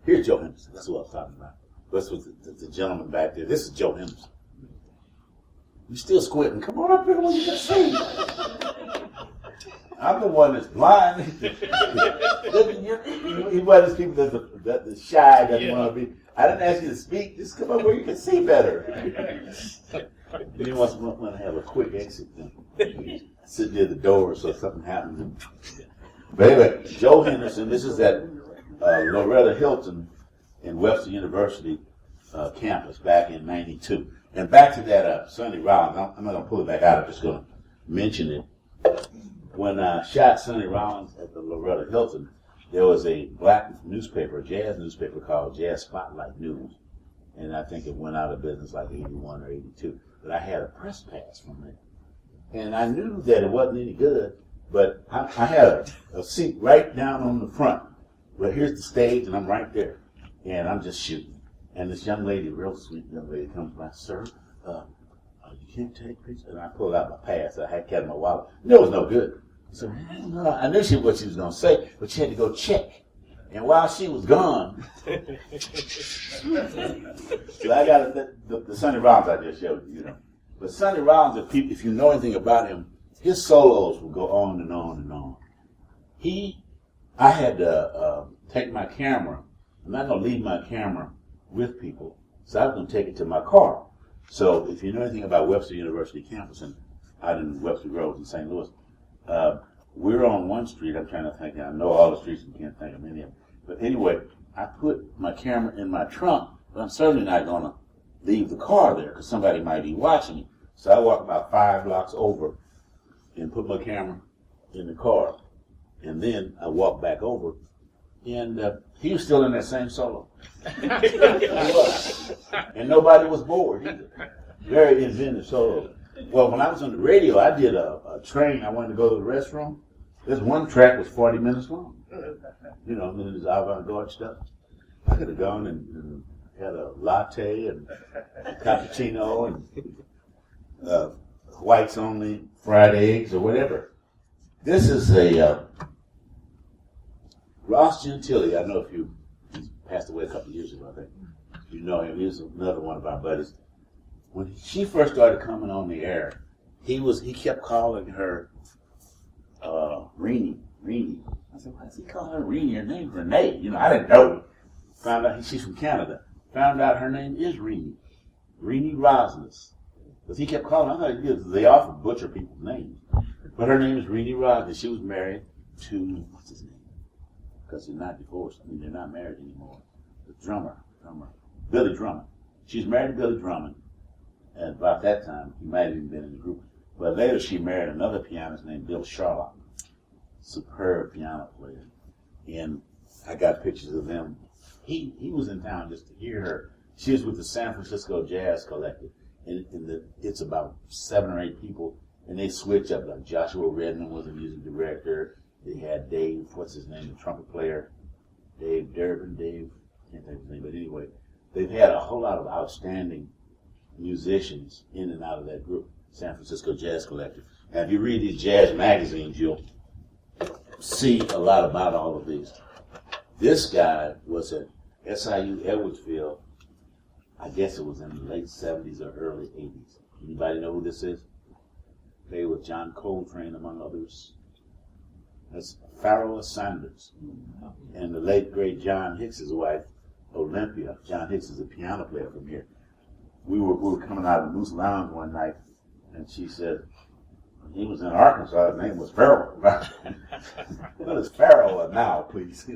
[SPEAKER 3] here's Joe Henderson. That's what I was talking about. That's what the gentleman back there. This is Joe Henderson. You still squinting? Come on up here when you can see. I'm the one that's blind. He one of those people that's shy, doesn't want to be. I didn't ask you to speak. Just come up where you can see better. And he wants to have a quick exit. Sit near the door so something happens. But anyway, Joe Henderson. This is at Loretta Hilton in Webster University campus back in '92. And back to that Sonny Rollins. I'm not going to pull it back out. I'm just going to mention it. When I shot Sonny Rollins at the Loretta Hilton, there was a black newspaper, a jazz newspaper called Jazz Spotlight News. And I think it went out of business like 81 or 82. But I had a press pass from it. And I knew that it wasn't any good, but I had a seat right down on the front. Well, here's the stage, and I'm right there. And I'm just shooting. And this young lady, real sweet young lady, comes by, sir, you can't take pictures? And I pulled out my pass. I had kept in my wallet. It was no good. So I knew what she was going to say, but she had to go check. And while she was gone, so I got the Sonny Rollins I just showed you, But Sonny Rollins, if you know anything about him, his solos will go on and on and on. I had to take my camera. I'm not going to leave my camera with people, so I was going to take it to my car. So if you know anything about Webster University campus and out in Webster Groves in St. Louis, we're on one street. I'm trying to think. I know all the streets and can't think of any of them. But anyway, I put my camera in my trunk, but I'm certainly not going to leave the car there because somebody might be watching me. So I walk about 5 blocks over and put my camera in the car. And then I walk back over, and he was still in that same solo. He was. And nobody was bored either. Very inventive solo. Well, when I was on the radio, I did a train. I wanted to go to the restroom. This one track was 40 minutes long. And then there's avant-garde stuff. I could have gone and had a latte and a cappuccino and whites only, fried eggs or whatever. This is a Ross Gentili. I know he's passed away a couple of years ago, I think. You know him. He was another one of our buddies. When she first started coming on the air, he kept calling her Renee. I said, why does he call her Renee? Her name's Renee. I didn't know. Found out she's from Canada. Found out her name is Renee. Renee Rosnes. Because he kept calling her. I thought they often butcher people's names. But her name is Renee Rosnes. She was married to, what's his name? Because they're not divorced. They're not married anymore. The drummer. Billy Drummond. She's married to Billy Drummond. And about that time, he might have even been in the group. But later she married another pianist named Bill Sharlock, superb piano player. And I got pictures of them. He was in town just to hear her. She was with the San Francisco Jazz Collective. And it's about 7 or 8 people. And they switch up. Like Joshua Redman was a music director. They had Dave, what's his name, the trumpet player. Dave Durbin, can't think of his name. But anyway, they've had a whole lot of outstanding musicians in and out of that group, San Francisco Jazz Collective. And if you read these jazz magazines, you'll see a lot about all of these. This guy was at SIU Edwardsville, I guess it was in the late 70s or early 80s. Anybody know who this is? Played with John Coltrane, among others. That's Pharoah Sanders. And the late, great John Hicks's wife, Olympia. John Hicks is a piano player from here. We were coming out of Moose Lounge one night, and she said, he was in Arkansas, his name was Pharoah. What is Pharoah now, please?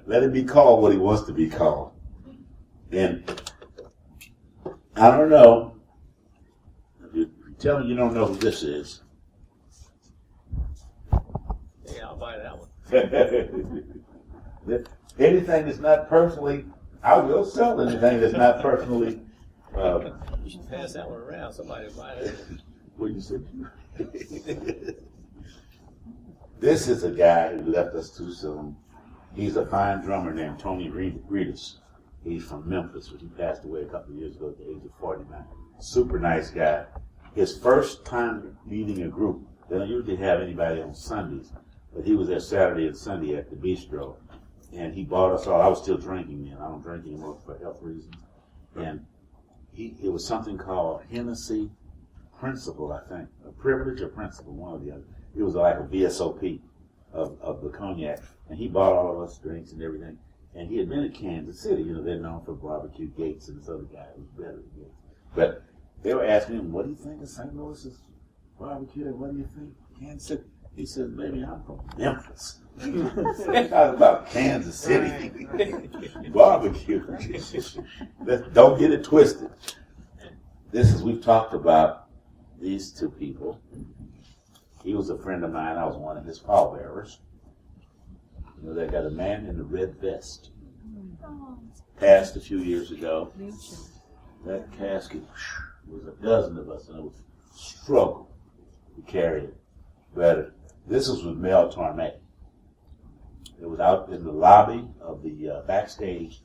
[SPEAKER 3] Let him be called what he wants to be called. And I don't know, if you tell me you don't know who this is.
[SPEAKER 5] Yeah, I'll buy that one.
[SPEAKER 3] Anything that's not personally, I will sell anything that's not personally.
[SPEAKER 5] You should pass that one around. Somebody will buy it.
[SPEAKER 3] What do you say? This is a guy who left us too soon. He's a fine drummer named Tony Reedus. He's from Memphis, but he passed away a couple of years ago at the age of 49. Super nice guy. His first time leading a group, they don't usually have anybody on Sundays, but he was there Saturday and Sunday at the bistro. And he bought us all. I was still drinking then. I don't drink anymore for health reasons. And it was something called Hennessy Principle, I think. A privilege or principle, one or the other. It was like a VSOP of the cognac. And he bought all of us drinks and everything. And he had been at Kansas City. You know, they're known for Barbecue Gates and this other guy who was better than Gates. But they were asking him, what do you think of St. Louis's barbecue? What do you think? Kansas City? He said, baby, I'm from Memphis. Talk about Kansas City. Barbecue. Don't get it twisted. We've talked about these two people. He was a friend of mine. I was one of his pallbearers. You know, they got a man in the red vest. Passed a few years ago. That casket was a dozen of us, and it was a struggle to carry it. But this was with Mel Torme. It was out in the lobby of the backstage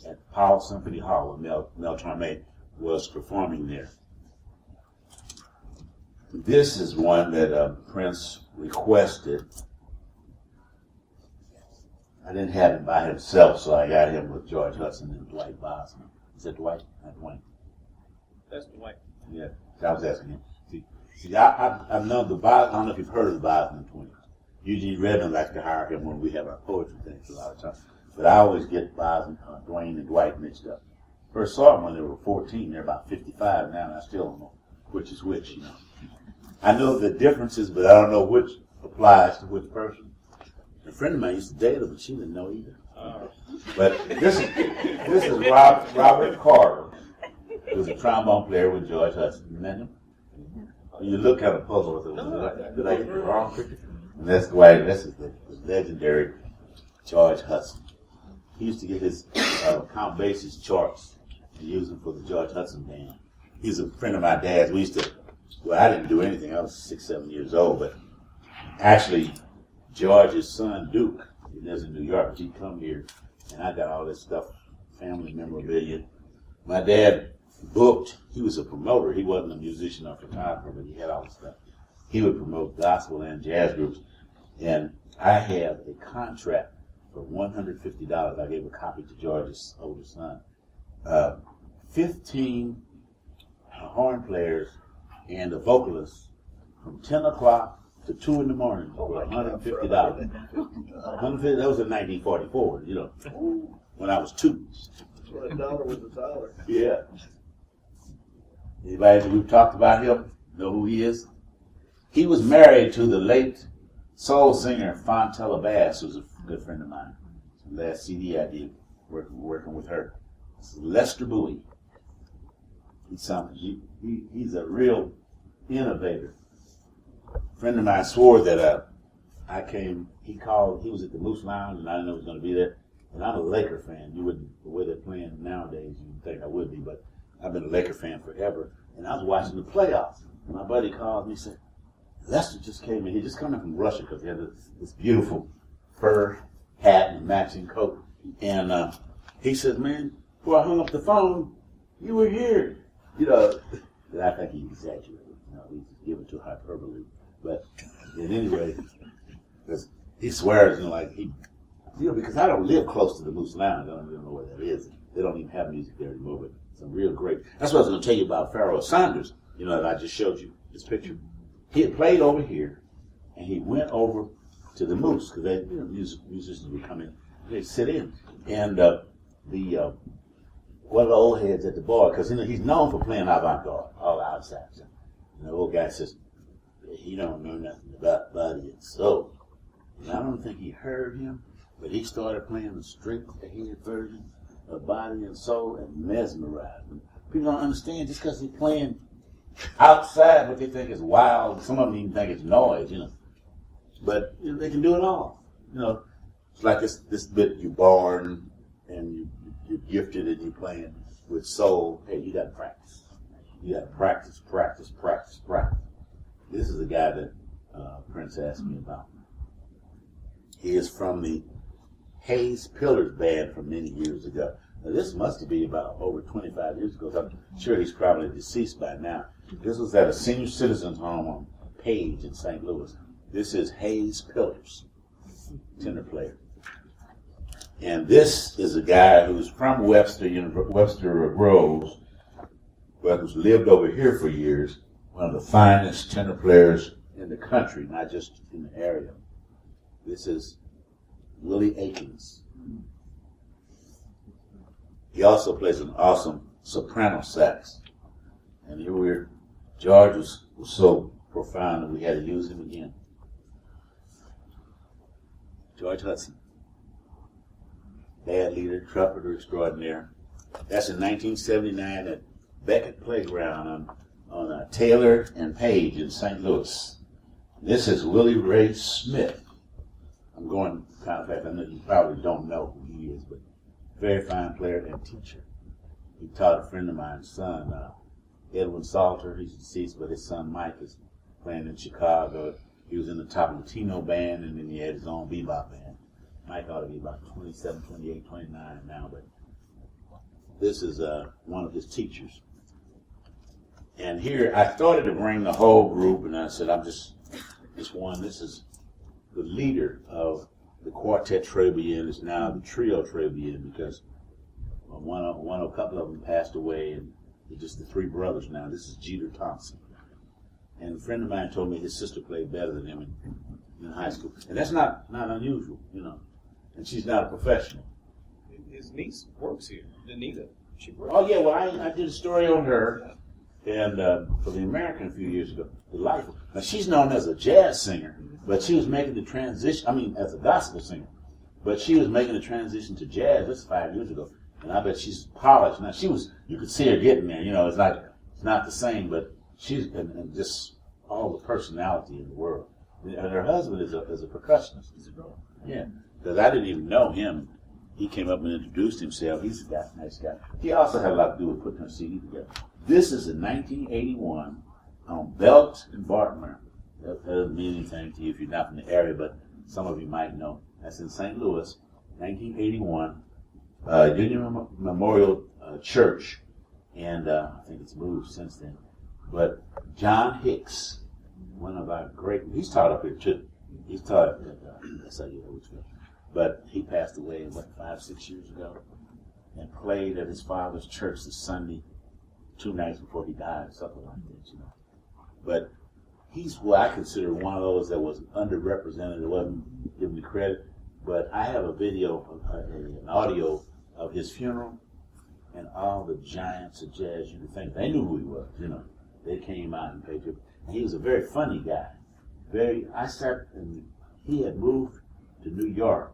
[SPEAKER 3] at Powell Symphony Hall when Mel Torme was performing there. This is one that Prince requested. I didn't have him by himself, so I got him with George Hudson and Dwight Bosman. Is that Dwight? Not Dwight.
[SPEAKER 5] That's Dwight.
[SPEAKER 3] Yeah, I was asking him. See, I've known the Bosman. I don't know if you've heard of the Bosman twins. Eugene Redmond likes to hire him when we have our poetry things a lot of times. But I always get Bosman, Dwayne, and Dwight mixed up. First saw them when they were 14. They're about 55 now, and I still don't know which is which, you know. I know the differences, but I don't know which applies to which person. A friend of mine used to date her, but she didn't know either. But this is Robert Carter, who was a trombone player with George Hudson. You met him? You look kind of puzzled with it. Did I get it wrong? And that's Dwight. This is the legendary George Hudson. He used to get his Count Basie's charts and use them for the George Hudson band. He's a friend of my dad's. We used to, well, I didn't do anything. I was 6, 7 years old, but actually, George's son, Duke, he lives in New York. He'd come here, and I got all this stuff, family memorabilia. My dad booked, he was a promoter. He wasn't a musician or photographer, but he had all this stuff. He would promote gospel and jazz groups. And I have a contract for $150. I gave a copy to George's older son. 15 horn players and a vocalist from 10 o'clock to 2 in the morning for $150. $150, that was in 1944, you know, when I was 2.
[SPEAKER 4] When a dollar was a dollar.
[SPEAKER 3] Yeah. Anybody that we've talked about him know who he is? He was married to the late soul singer Fontella Bass, who's a good friend of mine. The last CD I did working with her. Lester Bowie. He's something. he's a real innovator. A friend of mine swore that he called, he was at the Moose Lounge, and I didn't know he was going to be there. And I'm a Laker fan. You wouldn't, the way they're playing nowadays, you'd think I would be, but I've been a Laker fan forever. And I was watching the playoffs. And my buddy called me and said, Lester just came in. He just come in from Russia because he had this beautiful fur hat and matching coat. And he said, man, before I hung up the phone, you were here. You know, and I think he exaggerated. You know, he's given to hyperbole. But at any rate, because he swears, you know, like because I don't live close to the Moose Lounge. I don't even know where that is. They don't even have music there anymore, but some real great. That's what I was going to tell you about Pharaoh Saunders, you know, that I just showed you this picture. He had played over here, and he went over to the Moose, because they, you know, musicians would come in, they'd sit in. And one of the old heads at the bar, because you know, he's known for playing avant-garde, all outside. And the old guy says, he don't know nothing about body and soul. And I don't think he heard him, but he started playing the straight-ahead version of Body and Soul and mesmerized them. People don't understand just because he's playing outside what they think is wild. Some of them even think it's noise, you know. But you know, they can do it all. You know, it's like this bit you're born and you're gifted and you're playing with soul. Hey, you got to practice. You got to practice, practice, practice, practice. This is a guy that Prince asked me about. He is from the Hayes Pillars band from many years ago. Now, this must be about over 25 years ago. I'm sure he's probably deceased by now. This was at a senior citizens home on Page in St. Louis. This is Hayes Pillars, tenor player. And this is a guy who's from Webster Groves, but who's lived over here for years. One of the finest tenor players in the country, not just in the area. This is Willie Aikens. He also plays an awesome soprano sax. And here George was so profound that we had to use him again. George Hudson. Bad leader, trumpeter extraordinaire. That's in 1979 at Beckett Playground on Taylor and Page in St. Louis. This is Willie Ray Smith. I'm going kind of fast. I know you probably don't know who he is, but very fine player and teacher. He taught a friend of mine's son, Edwin Salter. He's deceased, but his son Mike is playing in Chicago. He was in the Top Latino band, and then he had his own bebop band. Mike ought to be about 27, 28, 29 now, but this is one of his teachers. And here, I started to bring the whole group, and I said, I'm just one. This is the leader of the Quartet Trebien. Is now the Trio Trebien, because a couple of them passed away, and it's just the three brothers now. This is Jeter Thompson. And a friend of mine told me his sister played better than him in high school. And that's not unusual, you know. And she's not a professional.
[SPEAKER 5] His niece works here, Danita. She works.
[SPEAKER 3] Oh, yeah, well, I did a story on her, and for the American a few years ago, Delightful. Now, she's known as a jazz singer, but she was making the transition, as a gospel singer, but she was making the transition to jazz just 5 years ago. And I bet she's polished. Now, you could see her getting there, you know, it's not the same, but she's, and just all the personality in the world. And her husband is a percussionist. Yeah, because I didn't even know him. He came up and introduced himself. He's a nice guy. He also had a lot to do with putting her CD together. This is in 1981 on Belt and Bartmer. That doesn't mean anything to you if you're not from the area, but some of you might know. That's in St. Louis, 1981. Union Memorial Church, and I think it's moved since then. But John Hicks, one of our great, he's taught up here too. He's taught at SIU, but he passed away, 5-6 years ago, and played at his father's church this Sunday, 2 nights before he died, something like that, you know. But he's what I consider one of those that was underrepresented, that wasn't given the credit. But I have a video, an audio of his funeral, and all the giants of jazz you could think. They knew who he was, you know. They came out and paid tribute. And he was a very funny guy. I sat, and he had moved to New York.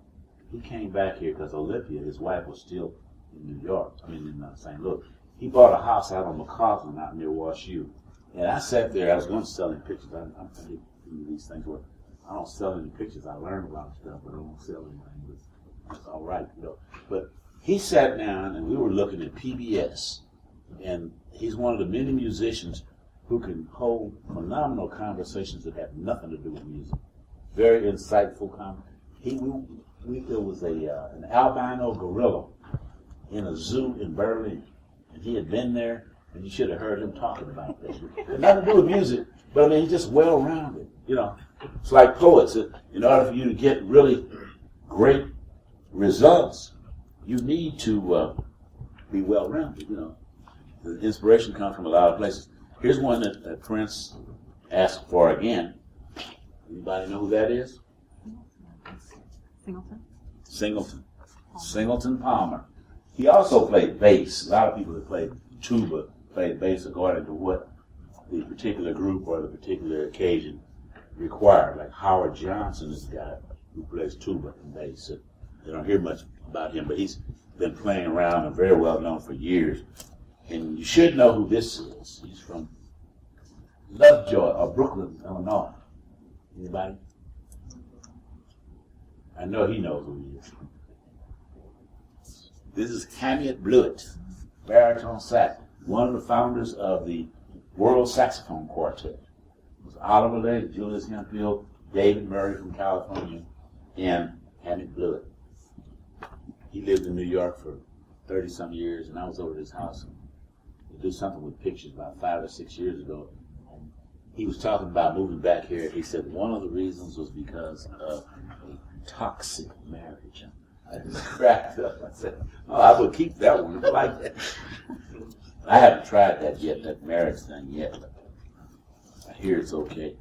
[SPEAKER 3] He came back here because Olympia, his wife, was still in New York, in St. Louis. he bought a house out on McCausland out near WashU. And I sat there, I was going to sell him pictures. I'm thinking these things where I don't sell any pictures. I learn about stuff, but I don't sell anything. It's all right, you know. But he sat down and we were looking at PBS. And he's one of the many musicians who can hold phenomenal conversations that have nothing to do with music. Very insightful there was an albino gorilla in a zoo in Berlin, and he had been there, and you should have heard him talking about this. It had nothing to do with music, but I mean, he's just well-rounded. You know, it's like poets. In order for you to get really great results, you need to be well-rounded. You know, the inspiration comes from a lot of places. Here's one that Prince asked for again. Anybody know who that is? Singleton Palmer. He also played bass. A lot of people that played tuba played bass according to what the particular group or the particular occasion required. Like Howard Johnson is the guy who plays tuba and bass. They don't hear much about him, but he's been playing around and very well known for years. And you should know who this is. He's from Lovejoy or Brooklyn, Illinois. Anybody? I know he knows who he is. This is Hamiet Blewett, baritone sax, one of the founders of the World Saxophone Quartet. It was Oliver Lay, Julius Hemphill, David Murray from California, and Hamiet Blewett. He lived in New York for 30-some years, and I was over at his house to do something with pictures about 5 or 6 years ago. And he was talking about moving back here. He said one of the reasons was because of a toxic marriage. I just cracked up. I said, oh, I would keep that one. I like that. I haven't tried that yet, that marriage thing yet. I hear it's okay.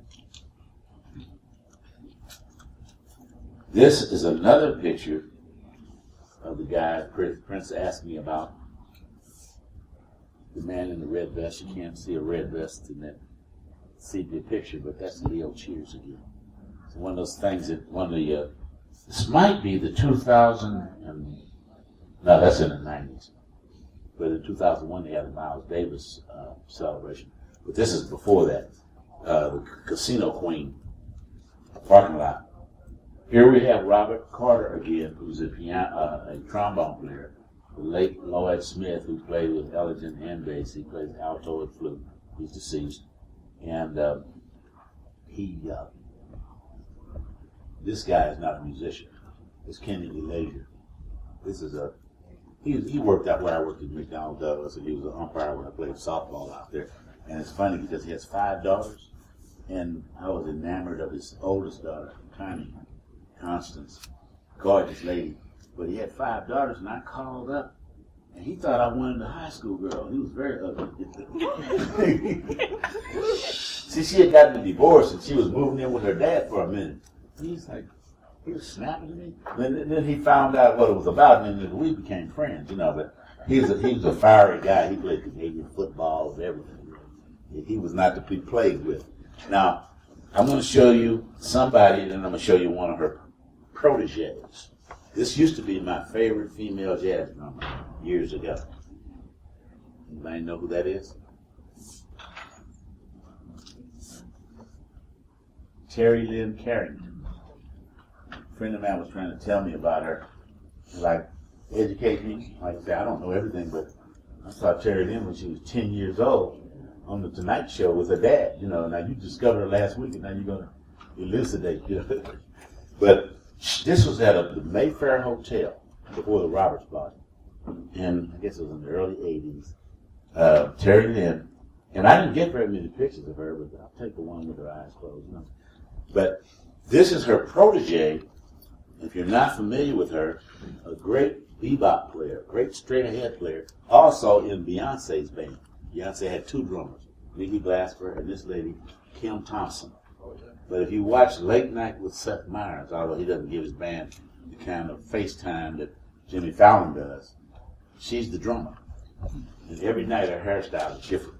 [SPEAKER 3] This is another picture of the guy Prince asked me about. The man in the red vest. You can't see a red vest in that sepia picture, but that's Leo Cheers again. It's one of those things that this might be the 2000, no, that's in the 90s. But in 2001, they had the Miles Davis celebration. But this is before that, the Casino Queen parking lot. Here we have Robert Carter again, who's a trombone player. The late Lloyd Smith, who played with Ellington and bass. He plays alto and flute. He's deceased. And this guy is not a musician. It's Kenny Lee Leisure. This is he worked out where I worked at McDonnell Douglas, and he was an umpire when I played softball out there. And it's funny because he has 5 daughters, and I was enamored of his oldest daughter, Connie Constance, gorgeous lady. But he had 5 daughters, and I called up, and he thought I wanted a high school girl. He was very ugly. See, she had gotten a divorce, and she was moving in with her dad for a minute. He was snapping at me. Then he found out what it was about, and then we became friends, you know. But he was a fiery guy. He played Canadian football and everything. He was not to be played with. Now, I'm going to show you somebody, and then I'm going to show you one of her proteges. This used to be my favorite female jazz drummer years ago. Anybody know who that is? Terry Lynn Carrington. A friend of mine was trying to tell me about her, like educate me. Like I say, I don't know everything, but I saw Terry Lynn when she was 10 years old on the Tonight Show with her dad. You know, now you discovered her last week, and now you're going to elucidate. You know? But this was at the Mayfair Hotel before the Roberts bought it. And I guess it was in the early 80s. Terry Lynn. And I didn't get very many pictures of her, but I'll take the one with her eyes closed. You know? But this is her protege. If you're not familiar with her, a great bebop player, great straight-ahead player, also in Beyonce's band. Beyonce had 2 drummers, Nikki Glassford and this lady, Kim Thompson. But if you watch Late Night with Seth Meyers, although he doesn't give his band the kind of FaceTime that Jimmy Fallon does, she's the drummer. And every night her hairstyle is different.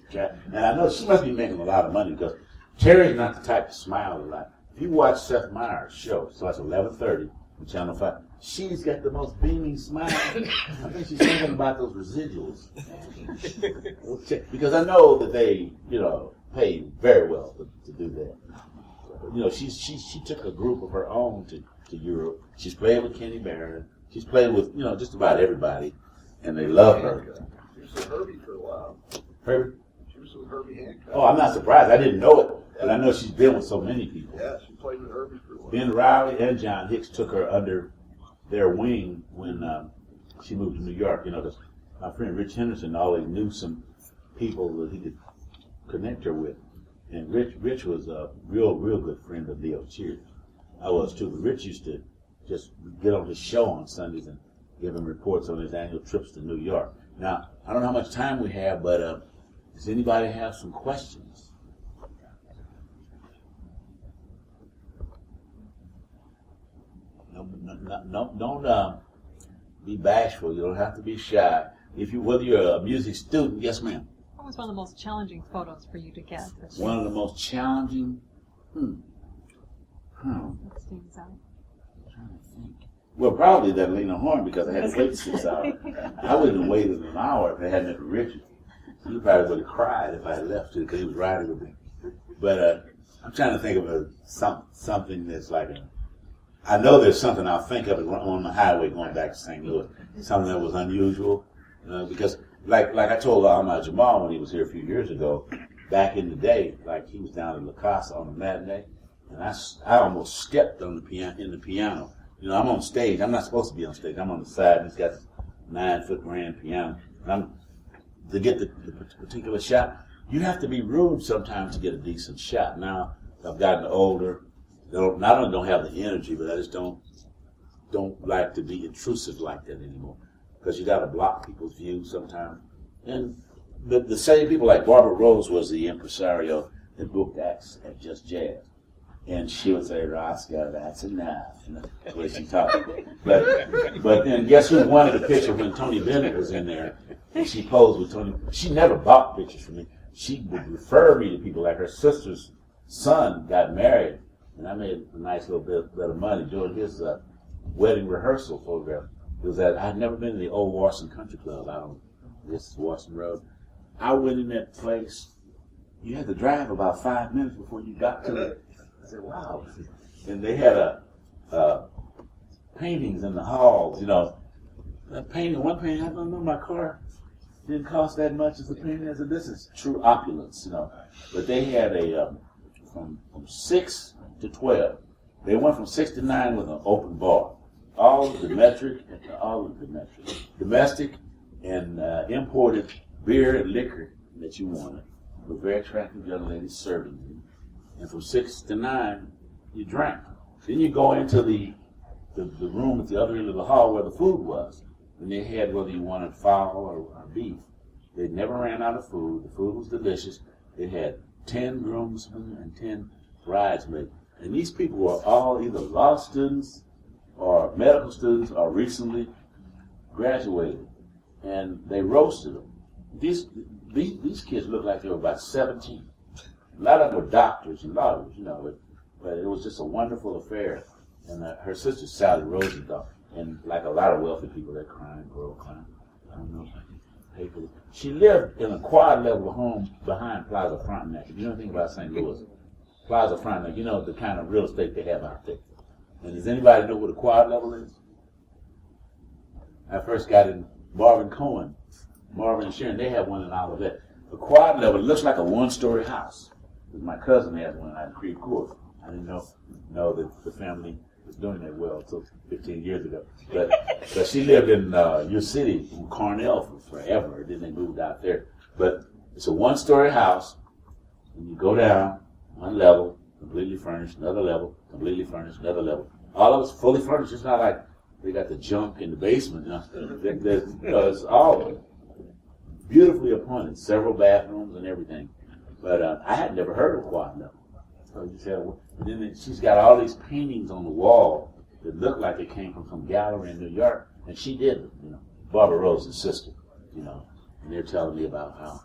[SPEAKER 3] Okay? And I know she must be making a lot of money because Terry's not the type to smile a lot. If you watch Seth Meyers' show, so it's 11:30, on Channel 5. She's got the most beaming smile. I think she's thinking about those residuals. Because I know that they, pay very well to do that. She took a group of her own to Europe. She's played with Kenny Barron. She's played with, just about everybody. And they love her.
[SPEAKER 4] She was with Herbie for a while.
[SPEAKER 3] Herbie?
[SPEAKER 4] She was with Herbie Hancock.
[SPEAKER 3] Oh, I'm not surprised. I didn't know it. But I know she's been with so many people.
[SPEAKER 4] Yeah, she played with Herbie for a while.
[SPEAKER 3] Ben Riley and John Hicks took her under their wing when she moved to New York. Because my friend Rich Henderson always knew some people that he could connect her with. And Rich was a real good friend of Leo Cheers. I was too. But Rich used to just get on his show on Sundays and give him reports on his annual trips to New York. Now, I don't know how much time we have, but does anybody have some questions? No, don't be bashful. You don't have to be shy. Whether you're a music student, yes, ma'am.
[SPEAKER 8] What was one of the most challenging photos for you to get?
[SPEAKER 3] One of the most challenging.
[SPEAKER 8] What stands out?
[SPEAKER 3] I'm trying to think. Well, probably that Lena Horne, because I had to wait 6 hours. I wouldn't have waited an hour if I hadn't been for Richard. He probably would have cried if I had left it because he was riding with me. But I'm trying to think of something that's like I know there's something I'll think of on the highway going back to St. Louis. Something that was unusual. Because like I told Ahmad Jamal when he was here a few years ago, back in the day, like he was down in La Casa on the matinee, and I almost stepped on the piano. I'm on stage. I'm not supposed to be on stage. I'm on the side, and he's got this 9-foot grand piano. And to get the particular shot, you have to be rude sometimes to get a decent shot. Now, I've gotten older. Not only don't have the energy, but I just don't like to be intrusive like that anymore. Because you got to block people's views sometimes. And the same people, like Barbara Rose was the impresario that booked acts at Just Jazz. And she would say, Roscoe, that's enough. That's the way she talked. But then guess who wanted a picture when Tony Bennett was in there? And she posed with Tony. She never bought pictures from me. She would refer me to people. Like her sister's son got married, and I made a nice little bit of money doing his wedding rehearsal photograph. It was I'd never been to the old Washington Country Club out on this Washington Road. I went in that place. You had to drive about 5 minutes before you got to it. I said, wow. And they had paintings in the halls, That painting, one painting, I don't know, my car didn't cost that much as the painting. I said, this is true opulence, But they had from 6 to 12. They went from 6 to 9 with an open bar. All of the domestic and imported beer and liquor that you wanted. With very attractive young ladies serving you. And from 6 to 9, you drank. Then you go into the room at the other end of the hall where the food was. And they had whether you wanted fowl or beef. They never ran out of food. The food was delicious. They had 10 groomsmen and 10 bridesmaids. And these people were all either law students or medical students or recently graduated. And they roasted them. These kids looked like they were about 17. A lot of them were doctors and lawyers, but it was just a wonderful affair. And her sister, Sally Rosenthal, and like a lot of wealthy people, they're crying, I don't know if I can pay for it. She lived in a quad level home behind Plaza Frontenac. If you know anything about St. Louis, Plaza Frontenac, the kind of real estate they have out there. And does anybody know what a quad level is? I first got in Marvin and Sharon, they have one in Olivet. The quad level looks like a one-story house. My cousin has one out in Creve Coeur. I didn't know that the family was doing that well until 15 years ago. But she lived in your city, in Cornell, for forever. Then they moved out there. But it's a one-story house, and you go down one level, completely furnished, another level, completely furnished, another level. All of it's fully furnished. It's not like they got the junk in the basement. It's all beautifully appointed, several bathrooms and everything. But I had never heard of quad level. So you said, then she's got all these paintings on the wall that look like they came from some gallery in New York, and she did it. Barbara Rose's sister. And they're telling me about how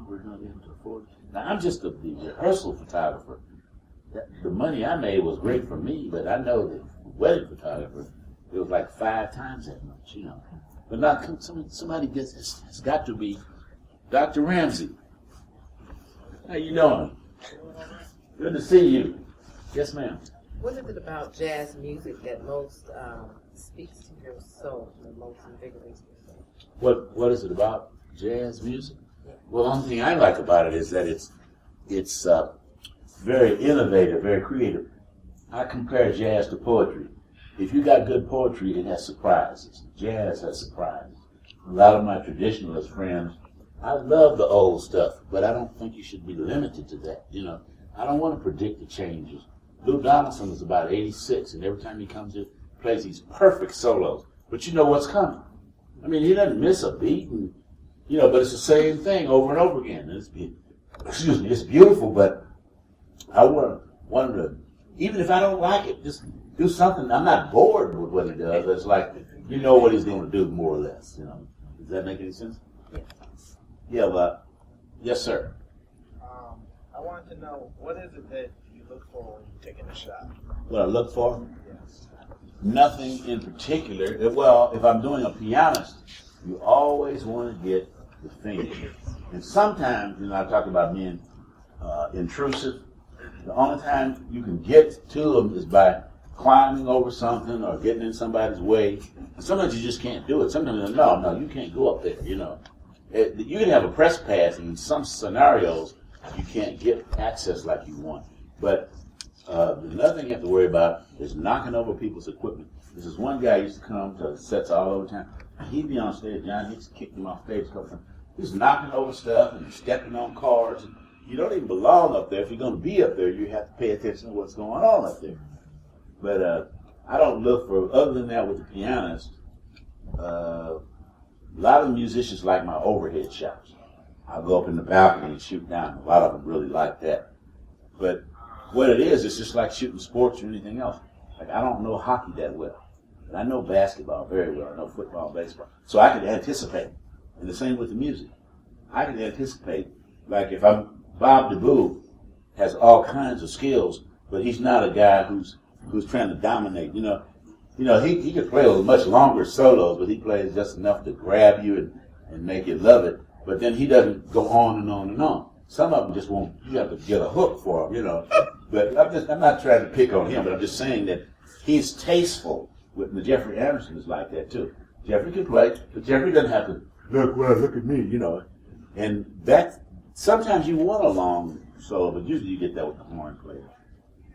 [SPEAKER 3] we're going to be able to afford it. Now I'm just the rehearsal photographer. The money I made was great for me, but I know that wedding photographer, it was like 5 times that much, But now somebody has got to be Dr. Ramsey. How you doing? Good to see you. Yes, ma'am.
[SPEAKER 6] What is it about jazz music that most speaks to your soul, that most invigorates your soul?
[SPEAKER 3] What is it about jazz music? Well, the only thing I like about it is that it's very innovative, very creative. I compare jazz to poetry. If you got good poetry, it has surprises. Jazz has surprises. A lot of my traditionalist friends, I love the old stuff, but I don't think you should be limited to that. I don't want to predict the changes. Lou Donaldson is about 86, and every time he comes in, plays these perfect solos. But you know what's coming. I mean, he doesn't miss a beat, and but it's the same thing over and over again. It's beautiful, but I want to, even if I don't like it, just do something. I'm not bored with what he does. It's like, what he's going to do, more or less. Does that make any sense? Yeah, but yes, sir.
[SPEAKER 7] I wanted to know, what is it that you look for when you're taking a shot?
[SPEAKER 3] What I look for?
[SPEAKER 7] Yes.
[SPEAKER 3] Nothing in particular. Well, if I'm doing a pianist, you always want to get the finger. And sometimes, I talk about being intrusive. The only time you can get to them is by climbing over something or getting in somebody's way. And sometimes you just can't do it. Sometimes, no, you can't go up there, You can have a press pass, and in some scenarios, you can't get access like you want. But another thing you have to worry about is knocking over people's equipment. This is one guy used to come to sets all over town. He'd be on stage. John Hicks kicked him off stage a couple times. He's knocking over stuff and stepping on cars. And you don't even belong up there. If you're going to be up there, you have to pay attention to what's going on up there. But I don't look for, other than that with the pianist, a lot of musicians like my overhead shots. I'll go up in the balcony and shoot down. A lot of them really like that. But what it is, it's just like shooting sports or anything else. Like, I don't know hockey that well. But I know basketball very well. I know football, baseball. So I can anticipate. And the same with the music. I can anticipate. Like if I'm Bob DeBoo, has all kinds of skills, but he's not a guy who's trying to dominate. He could play much longer solos, but he plays just enough to grab you and make you love it. But then he doesn't go on and on and on. Some of them just won't. You have to get a hook for them, But I'm not trying to pick on him, but I'm just saying that he's tasteful. With Jeffrey Anderson is like that too. Jeffrey can play, but Jeffrey doesn't have to look at me, And that sometimes you want a long solo, but usually you get that with the horn player.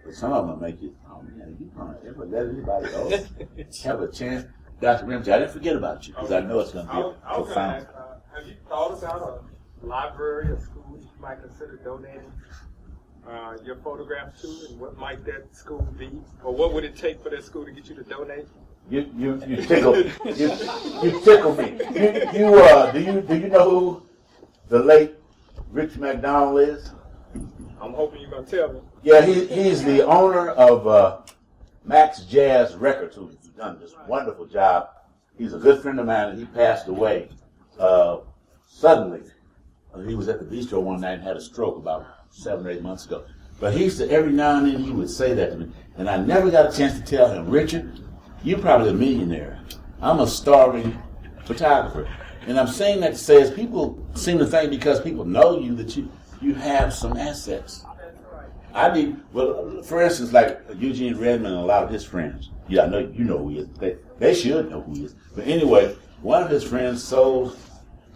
[SPEAKER 3] But some of them will make you, oh man, you can't ever let anybody else have a chance. Dr. Ramsey, I didn't forget about you because I know it's going to be profound.
[SPEAKER 9] Have you thought about a library or school you might consider donating your photographs to, and what might that school be, or what would it take for that school to get you to donate?
[SPEAKER 3] You tickle you tickle me. Do you know who the late Rich McDonald is?
[SPEAKER 9] I'm hoping you're gonna tell me.
[SPEAKER 3] Yeah, he's the owner of Max Jazz Records, who's done this wonderful job. He's a good friend of mine, and he passed away suddenly. He was at the bistro one night and had a stroke about 7 or 8 months ago. But he used to, every now and then, he would say that to me. And I never got a chance to tell him, Richard, you're probably a millionaire. I'm a starving photographer. And I'm saying that to say is people seem to think because people know you that you have some assets. For instance, like Eugene Redmond and a lot of his friends. Yeah, I know you know who he is. They should know who he is. But anyway, one of his friends sold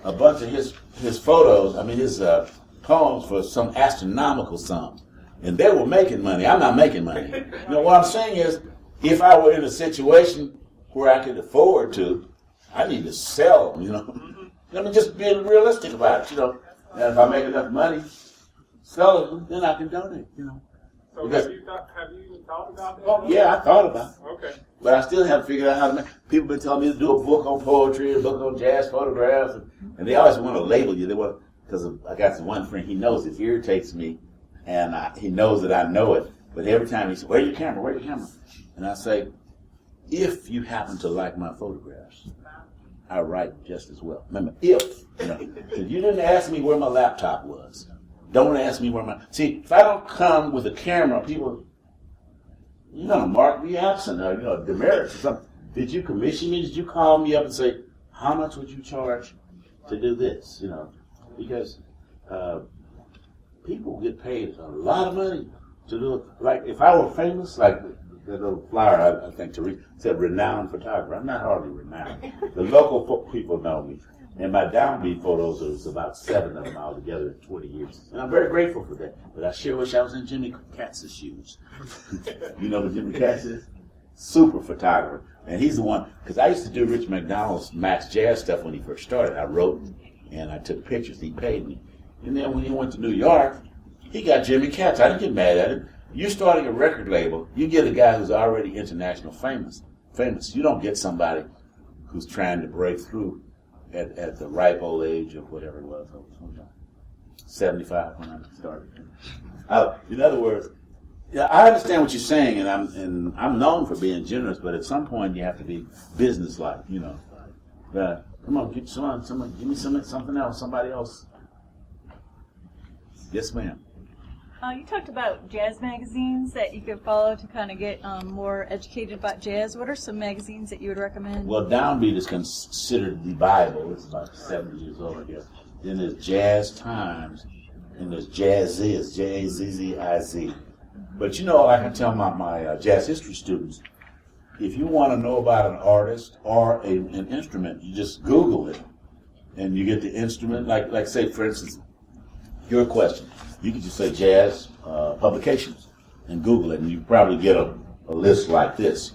[SPEAKER 3] a bunch of his photos, his poems for some astronomical sum. And they were making money. I'm not making money. What I'm saying is, if I were in a situation where I could afford to, I need to sell them, just being realistic about it, And if I make enough money, sell them, then I can donate,
[SPEAKER 9] So
[SPEAKER 3] because,
[SPEAKER 9] have you thought about that?
[SPEAKER 3] Oh, yeah, I thought about it.
[SPEAKER 9] Okay.
[SPEAKER 3] But I still haven't figured out how to make. People been telling me to do a book on poetry, a book on jazz photographs, and they always want to label you. They want, because I got some one friend, he knows it irritates me, and he knows that I know it. But every time he says, "Where's your camera? Where's your camera?" And I say, "If you happen to like my photographs, I write just as well." Remember, if because you didn't ask me where my laptop was. Don't ask me where my. See, if I don't come with a camera, people. you're gonna mark me absent, or demerits or something. Did you commission me? Did you call me up and say, how much would you charge to do this? Because people get paid a lot of money to do it. Like if I were famous, like that little flyer, I think Teresa said, renowned photographer. I'm not hardly renowned. The local people know me. And my downbeat photos, there's about 7 of them all together in 20 years. And I'm very grateful for that. But I sure wish I was in Jimmy Katz's shoes. You know who Jimmy Katz is? Super photographer. And he's the one, because I used to do Rich McDonald's Max Jazz stuff when he first started. I wrote and I took pictures. He paid me. And then when he went to New York, he got Jimmy Katz. I didn't get mad at him. You're starting a record label. You get a guy who's already international famous. You don't get somebody who's trying to break through at the ripe old age of whatever it was. 75 when I started. In other words, yeah, I understand what you're saying, and I'm known for being generous, but at some point you have to be businesslike, come on, give me something else, somebody else. Yes, ma'am.
[SPEAKER 10] You talked about jazz magazines that you could follow to kind of get more educated about jazz. What are some magazines that you would recommend?
[SPEAKER 3] Well, Downbeat is considered the Bible. It's about 70 years old, I guess. Then there's Jazz Times, and there's Jazziz, Jazziz. But like I tell my jazz history students, if you want to know about an artist or an instrument, you just Google it, and you get the instrument. Like say, for instance, your question. You can just say jazz publications and Google it, and you probably get a list like this,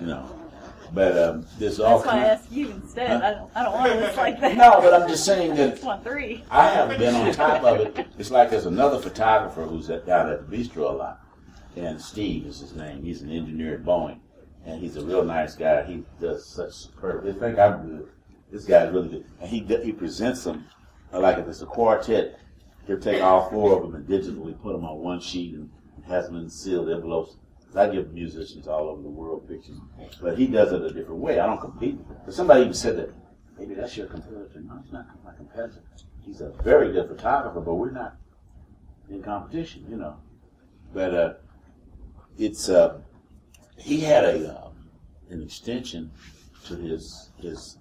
[SPEAKER 3] But there's all.
[SPEAKER 10] That's why I asked you instead. Huh? I don't want a list like that.
[SPEAKER 3] No, but I'm just saying that.
[SPEAKER 10] I just want 3.
[SPEAKER 3] I haven't been on top of it. It's like there's another photographer who's down at the bistro a lot, and Steve is his name. He's an engineer at Boeing, and he's a real nice guy. He does such superb. They think I'm good. This guy's really good, and he presents them like if it's a quartet. He'll take all 4 of them and digitally put them on one sheet and has them in sealed envelopes. I give musicians all over the world pictures, but he does it a different way. I don't compete. But somebody even said that, maybe that's your competitor. No, he's not my competitor. He's a very good photographer, but we're not in competition, But it's he had an extension to his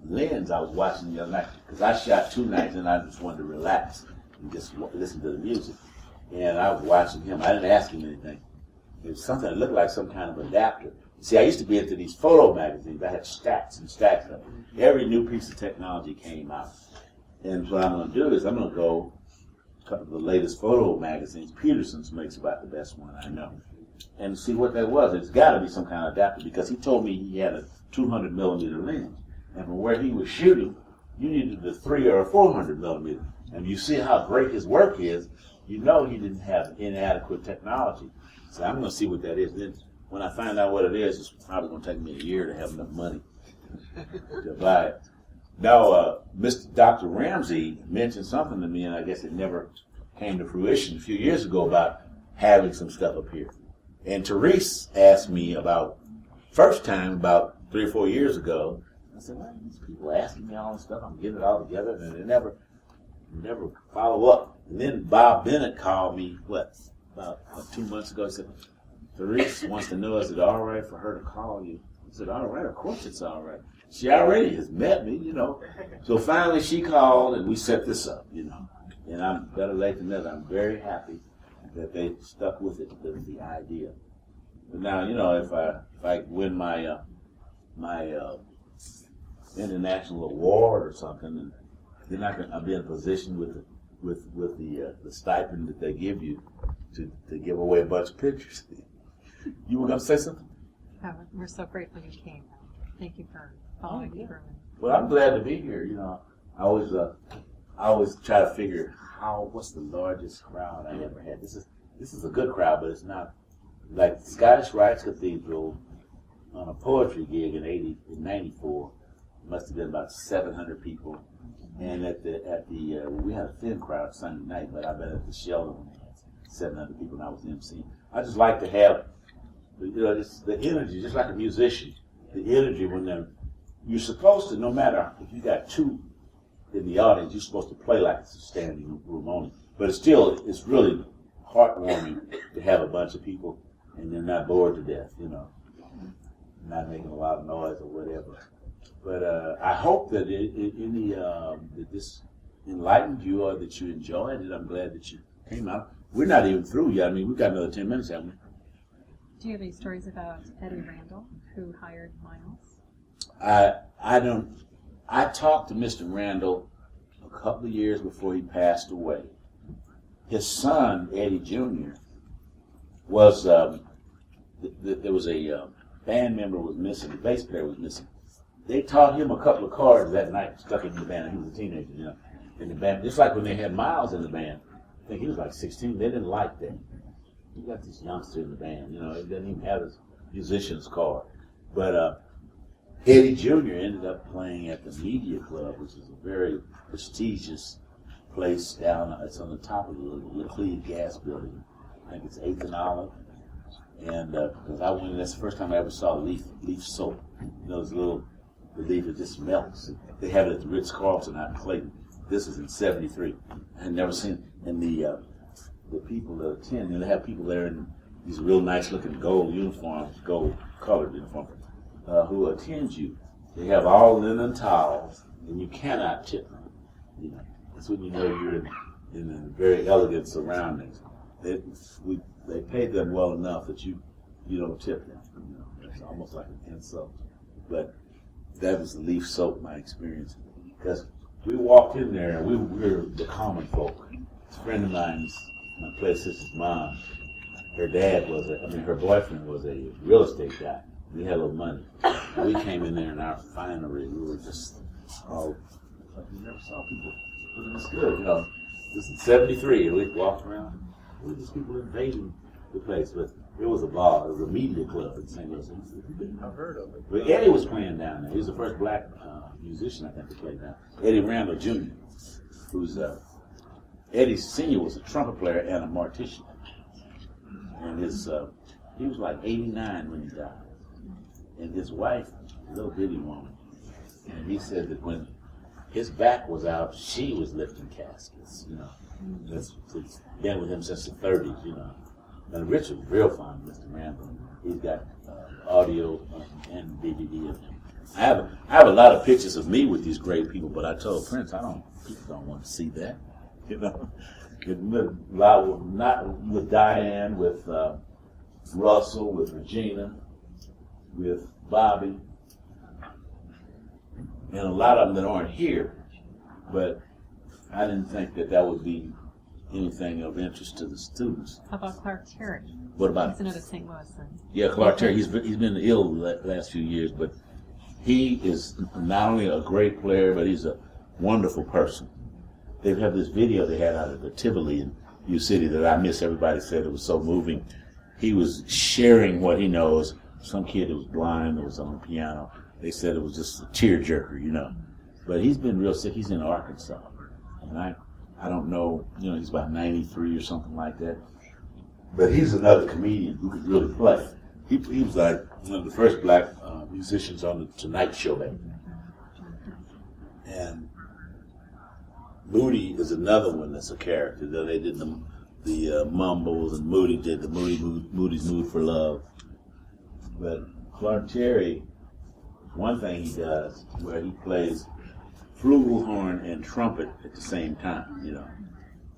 [SPEAKER 3] lens. I was watching the other night because I shot 2 nights and I just wanted to relax and just listen to the music. And I was watching him. I didn't ask him anything. It was something that looked like some kind of adapter. See, I used to be into these photo magazines. I had stacks and stacks of them. Every new piece of technology came out. And what I'm going to do is I'm going to go to a couple of the latest photo magazines. Peterson's makes about the best one I know. And see what that was. It's got to be some kind of adapter because he told me he had a 200 millimeter lens. And from where he was shooting, you needed a 300 or a 400 millimeter. And you see how great his work is, he didn't have inadequate technology. So I'm going to see what that is. Then when I find out what it is, it's probably going to take me a year to have enough money to buy it. Now, Mr. Dr. Ramsey mentioned something to me, and I guess it never came to fruition a few years ago about having some stuff up here. And Therese asked me first time about 3 or 4 years ago. I said, why are these people asking me all this stuff? I'm getting it all together, and they never follow up. And then Bob Bennett called me, about 2 months ago. He said, Therese wants to know, is it all right for her to call you? I said, all right, of course it's all right. She already has met me, So finally she called and we set this up, And I'm better late than never. I'm very happy that they stuck with it, the idea. But now, if I win my international award or something, then I'll be in a position with the stipend that they give you to give away a bunch of pictures. You were going to say something?
[SPEAKER 8] Oh, we're so grateful you came. Thank you for following through.
[SPEAKER 3] Well, I'm glad to be here. I always try to figure what's the largest crowd I ever had. This is a good crowd, but it's not like Scottish Rites Cathedral on a poetry gig in '94. Must have been about 700 people, and at the we had a thin crowd Sunday night, but I bet at the Sheldon we had 700 people, and I was emceeing. I just like to have the energy, just like a musician. The energy when you're supposed to, no matter if you got 2 in the audience, you're supposed to play like it's a standing room only. But it's really heartwarming to have a bunch of people and they're not bored to death, not making a lot of noise or whatever. But I hope that that this enlightened you or that you enjoyed it. I'm glad that you came out. We're not even through yet. I mean, we've got another 10 minutes, haven't we?
[SPEAKER 8] Do you have any stories about Eddie Randall, who hired Miles?
[SPEAKER 3] I don't. I talked to Mr. Randall a couple of years before he passed away. His son, Eddie Jr., was there was a band member was missing, the bass player was missing. They taught him a couple of chords that night, stuck in the band. He was a teenager, you know, in the band. Just like when they had Miles in the band. I think he was like 16. They didn't like that. You got this youngster in the band, you know, he doesn't even have his musician's card. But Eddie Jr. ended up playing at the Media Club, which is a very prestigious place down. It's on the top of the Laclede Gas Building. I think it's 8th and Olive. And because I went, that's the first time I ever saw leaf soap. You know, the leaf that just melts. They have it at the Ritz-Carlton out in Clayton. This is in '73. I had never seen. And the people that attend, they have people there in these real nice looking gold uniforms, gold colored uniforms, who attend you. They have all linen towels, and you cannot tip them. You know, that's when you know you're in very elegant surroundings. They paid them well enough that you don't tip them. You know, it's almost like an insult. But that was the leaf soap, my experience. Because we walked in there and we were the common folk. A friend of mine's, my play sister's mom, her boyfriend was a real estate guy. We had a little money. We came in there in our finery. We were just all, like we never saw people looking this good, you know. This is '73, and we walked around. There were just people invading the place, but it was a bar. It was a media club in St. Louis.
[SPEAKER 7] I've heard of it.
[SPEAKER 3] But Eddie was playing down there. He was the first black musician, I think, to play down. Eddie Randall Jr., who's Eddie Sr. was a trumpet player and a mortician. And he was like 89 when he died. And his wife, a little bitty woman, and he said that when his back was out, she was lifting caskets, you know. It's been with him since the 30s, you know. And Richard, real fond of Mr. Randall. He's got audio and DVD of him. I have a lot of pictures of me with these great people, but I told Prince, people don't want to see that, you know. Not with Diane, with Russell, with Regina, with Bobby, and a lot of them that aren't here. But I didn't think that would be anything of interest to the students.
[SPEAKER 8] How about Clark Terry?
[SPEAKER 3] What about
[SPEAKER 8] He's another St. Louisan.
[SPEAKER 3] Yeah, Clark Terry. He's been ill the last few years, but he is not only a great player, but he's a wonderful person. They have this video they had out of the Tivoli in U City that I miss. Everybody said it was so moving. He was sharing what he knows. Some kid that was blind that was on the piano. They said it was just a tearjerker, you know. But he's been real sick. He's in Arkansas, and I don't know. You know, he's about 93 or something like that. But he's another comedian who could really play. He was like one of the first black musicians on the Tonight Show back then. And Moody is another one that's a character. They did the Mumbles, and Moody did the Moody's Mood for Love. But Clark Terry, one thing he does where he plays flugelhorn and trumpet at the same time, you know.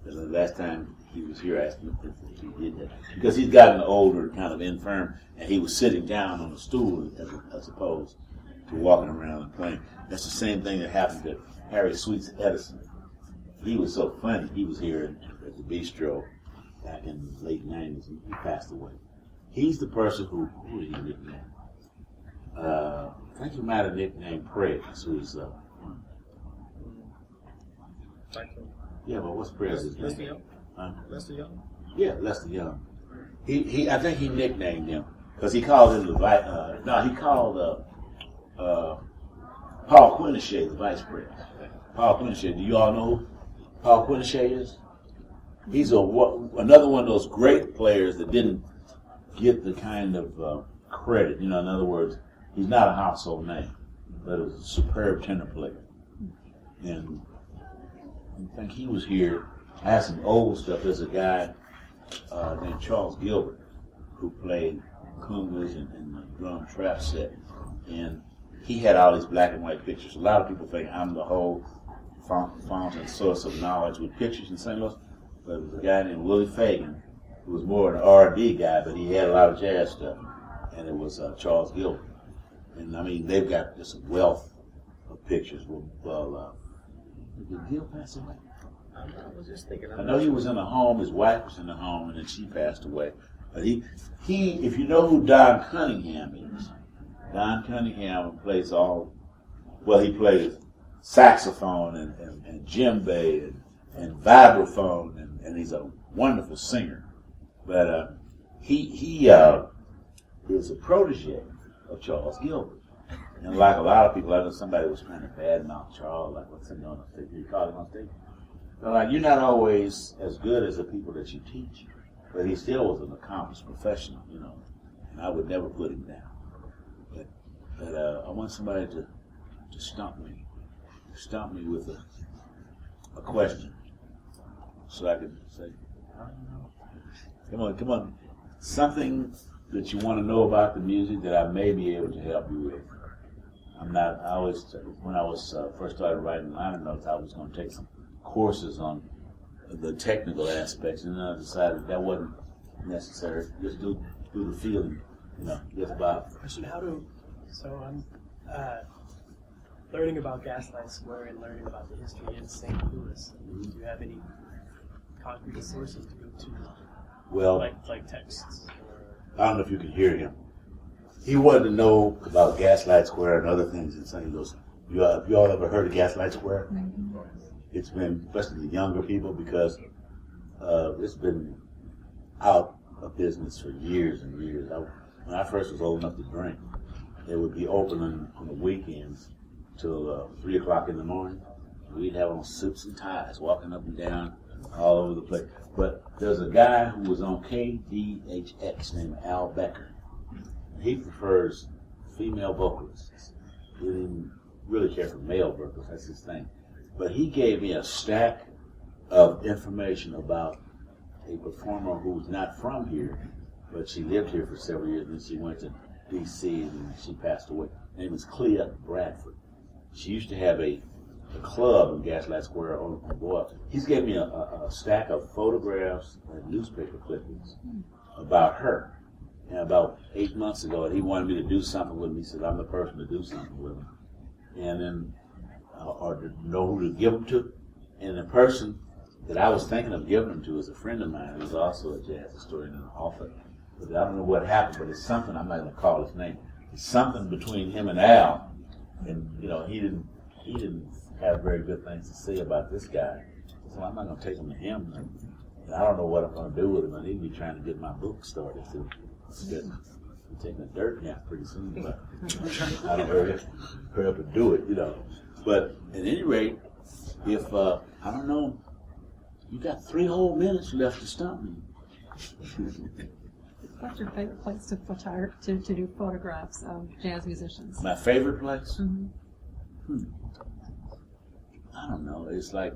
[SPEAKER 3] And the last time he was here, I asked him if he did that. Because he's gotten older, kind of infirm, and he was sitting down on a stool as opposed to walking around and playing. That's the same thing that happened to Harry Sweets Edison. He was so funny. He was here at the Bistro back in the late 90s, and he passed away. He's the person who did he nickname? I think he might have nicknamed Prez, who's yeah, but what's Prez's name?
[SPEAKER 7] Lester Young. Lester Young.
[SPEAKER 3] Yeah, Lester Young. I think he nicknamed him because he called him he called Paul Quinochet the vice president. Paul Quinochet. Do you all know who Paul Quinochet is? He's another one of those great players that didn't get the kind of credit. You know, in other words, he's not a household name, but he was a superb tenor player. And I think he was here. I had some old stuff. There's a guy named Charles Gilbert who played congas and the drum trap set. And he had all these black and white pictures. A lot of people think I'm the whole fountain source of knowledge with pictures in St. Louis. But there was a guy named Willie Fagan, who was more an R&B guy, but he had a lot of jazz stuff. And it was Charles Gilbert. And I mean, they've got just a wealth of pictures. Well, did Gil pass away?
[SPEAKER 7] I was just thinking.
[SPEAKER 3] I know he was in a home. His wife was in a home, and then she passed away. But he, if you know who Don Cunningham is, Don Cunningham plays he plays saxophone and djembe and vibraphone, and he's a wonderful singer. But he is a protege of Charles Gilbert. And like a lot of people, I know somebody was trying to badmouth Charles, like what's he on stage? You call him on stage? They're like, you're not always as good as the people that you teach. But he still was an accomplished professional, you know, and I would never put him down. But I want somebody to stump me with a question, so I can say, I don't know. Come on, something that you want to know about the music that I may be able to help you with. When I was first started writing liner notes, I was going to take some courses on the technical aspects, and then I decided that wasn't necessary. Just do the feeling, you know. Just about.
[SPEAKER 11] Question: So I'm learning about Gaslight Square and learning about the history in St. Louis. Do you have any concrete sources to go to?
[SPEAKER 3] Well,
[SPEAKER 11] like texts.
[SPEAKER 3] I don't know if you can hear him. He wanted to know about Gaslight Square and other things in St. Louis. Have you all ever heard of Gaslight Square? Mm-hmm. It's been, especially the younger people, because it's been out of business for years and years. When I first was old enough to drink, it would be open on the weekends till 3 o'clock in the morning. We'd have on suits and ties, walking up and down all over the place. But there's a guy who was on KDHX named Al Becker. He prefers female vocalists. He didn't really care for male vocalists, that's his thing. But he gave me a stack of information about a performer who was not from here, but she lived here for several years, and then she went to D.C. and she passed away. Her name was Clea Bradford. She used to have a club in Gaslight Square on Boyle. He's gave me a stack of photographs and newspaper clippings about her. And about 8 months ago, he wanted me to do something with me. He said, I'm the person to do something with him. And then, or to know who to give them to. And the person that I was thinking of giving them to is a friend of mine who's also a jazz historian and author. But I don't know what happened, but it's something, I'm not going to call his name. It's something between him and Al. And, you know, he didn't have very good things to say about this guy. So I'm not going to take him to him. And I don't know what I'm going to do with him. I need to be trying to get my book started, too. I'm taking a dirt nap pretty soon, but I don't hurry up and do it, you know. But at any rate, if I don't know, you got 3 whole minutes left to stump me.
[SPEAKER 8] What's your favorite place to do photographs of jazz musicians?
[SPEAKER 3] My favorite place?
[SPEAKER 8] Mm-hmm.
[SPEAKER 3] I don't know. It's like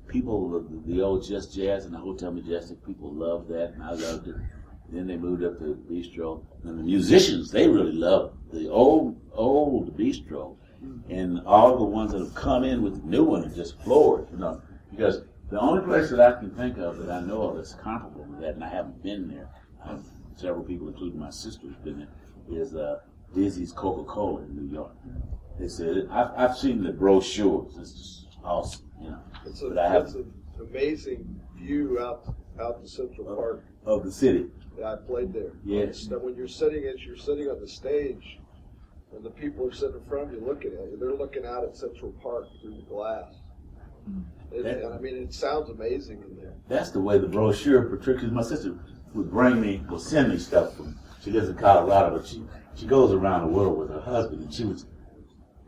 [SPEAKER 3] people, the old Just Jazz and the Hotel Majestic, people love that, and I loved it. Then they moved up to the Bistro. And the musicians, they really love the old Bistro. And all the ones that have come in with the new one are just floored, you know. Because the only place that I can think of that I know of that's comparable to that, and I haven't been there, several people, including my sister, have been there, is Dizzy's Coca-Cola in New York. They said, I've seen the brochures. It's just awesome, you know.
[SPEAKER 4] It's an amazing view out to Central Park.
[SPEAKER 3] Of the city.
[SPEAKER 4] Yeah, I played there.
[SPEAKER 3] Yes.
[SPEAKER 4] When you're sitting on the stage, and the people are sitting in front of you looking at you, they're looking out at Central Park through the glass. And I mean, it sounds amazing in there.
[SPEAKER 3] That's the way the brochure portrays. Because my sister would send me stuff from. She lives in Colorado, but she goes around the world with her husband, and she was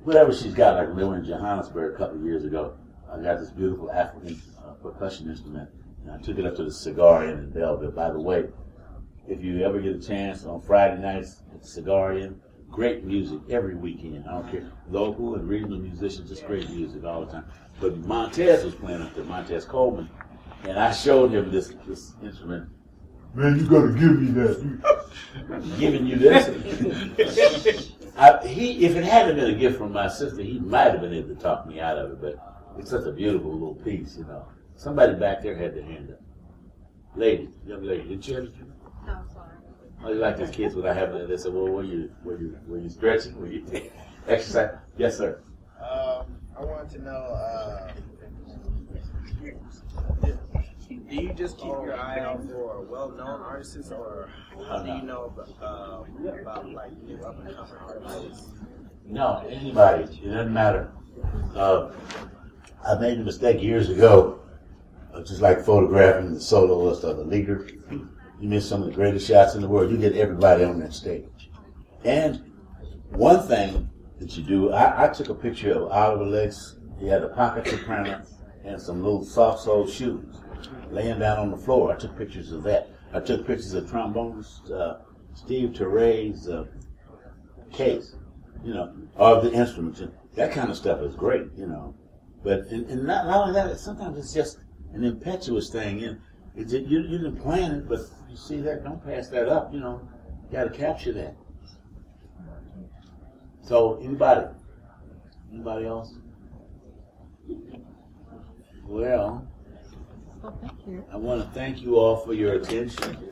[SPEAKER 3] whatever she's got. Like we were in Johannesburg a couple of years ago. I got this beautiful African percussion instrument, and I took it up to the Cigar Inn in Belleville. By the way, if you ever get a chance on Friday nights at the Cigar Inn, great music every weekend. I don't care, local and regional musicians, just great music all the time. But Montez was playing up there, Montez Coleman, and I showed him this instrument,
[SPEAKER 12] Man, you gotta give me that.
[SPEAKER 3] Giving you this. If it hadn't been a gift from my sister, he might have been able to talk me out of it, but it's such a beautiful little piece, you know. Somebody back there had their hand up. Lady, young lady, did you have it?
[SPEAKER 8] No, sorry.
[SPEAKER 3] Oh, you like those kids when I have it, they say, well, were you stretching? Were you exercising? Yes, sir.
[SPEAKER 7] I wanted to know, do you just keep your eye out for well-known artists, or do you know about like new up-and-coming artists?
[SPEAKER 3] No, anybody. It doesn't matter. I made a mistake years ago, just like photographing the soloist or the leader. You miss some of the greatest shots in the world. You get everybody on that stage. And one thing that you do, I took a picture of Oliver Lex. He had a pocket soprano and some little soft-soled shoes laying down on the floor. I took pictures of that. I took pictures of trombonist Steve Turay's case, you know, of the instruments. And that kind of stuff is great, you know. But and not only that, sometimes it's just an impetuous thing. And you didn't plan it, but you see that, don't pass that up, you know. You got to capture that. So anybody else? Well,
[SPEAKER 8] Well, thank you.
[SPEAKER 3] I want to thank you all for your attention.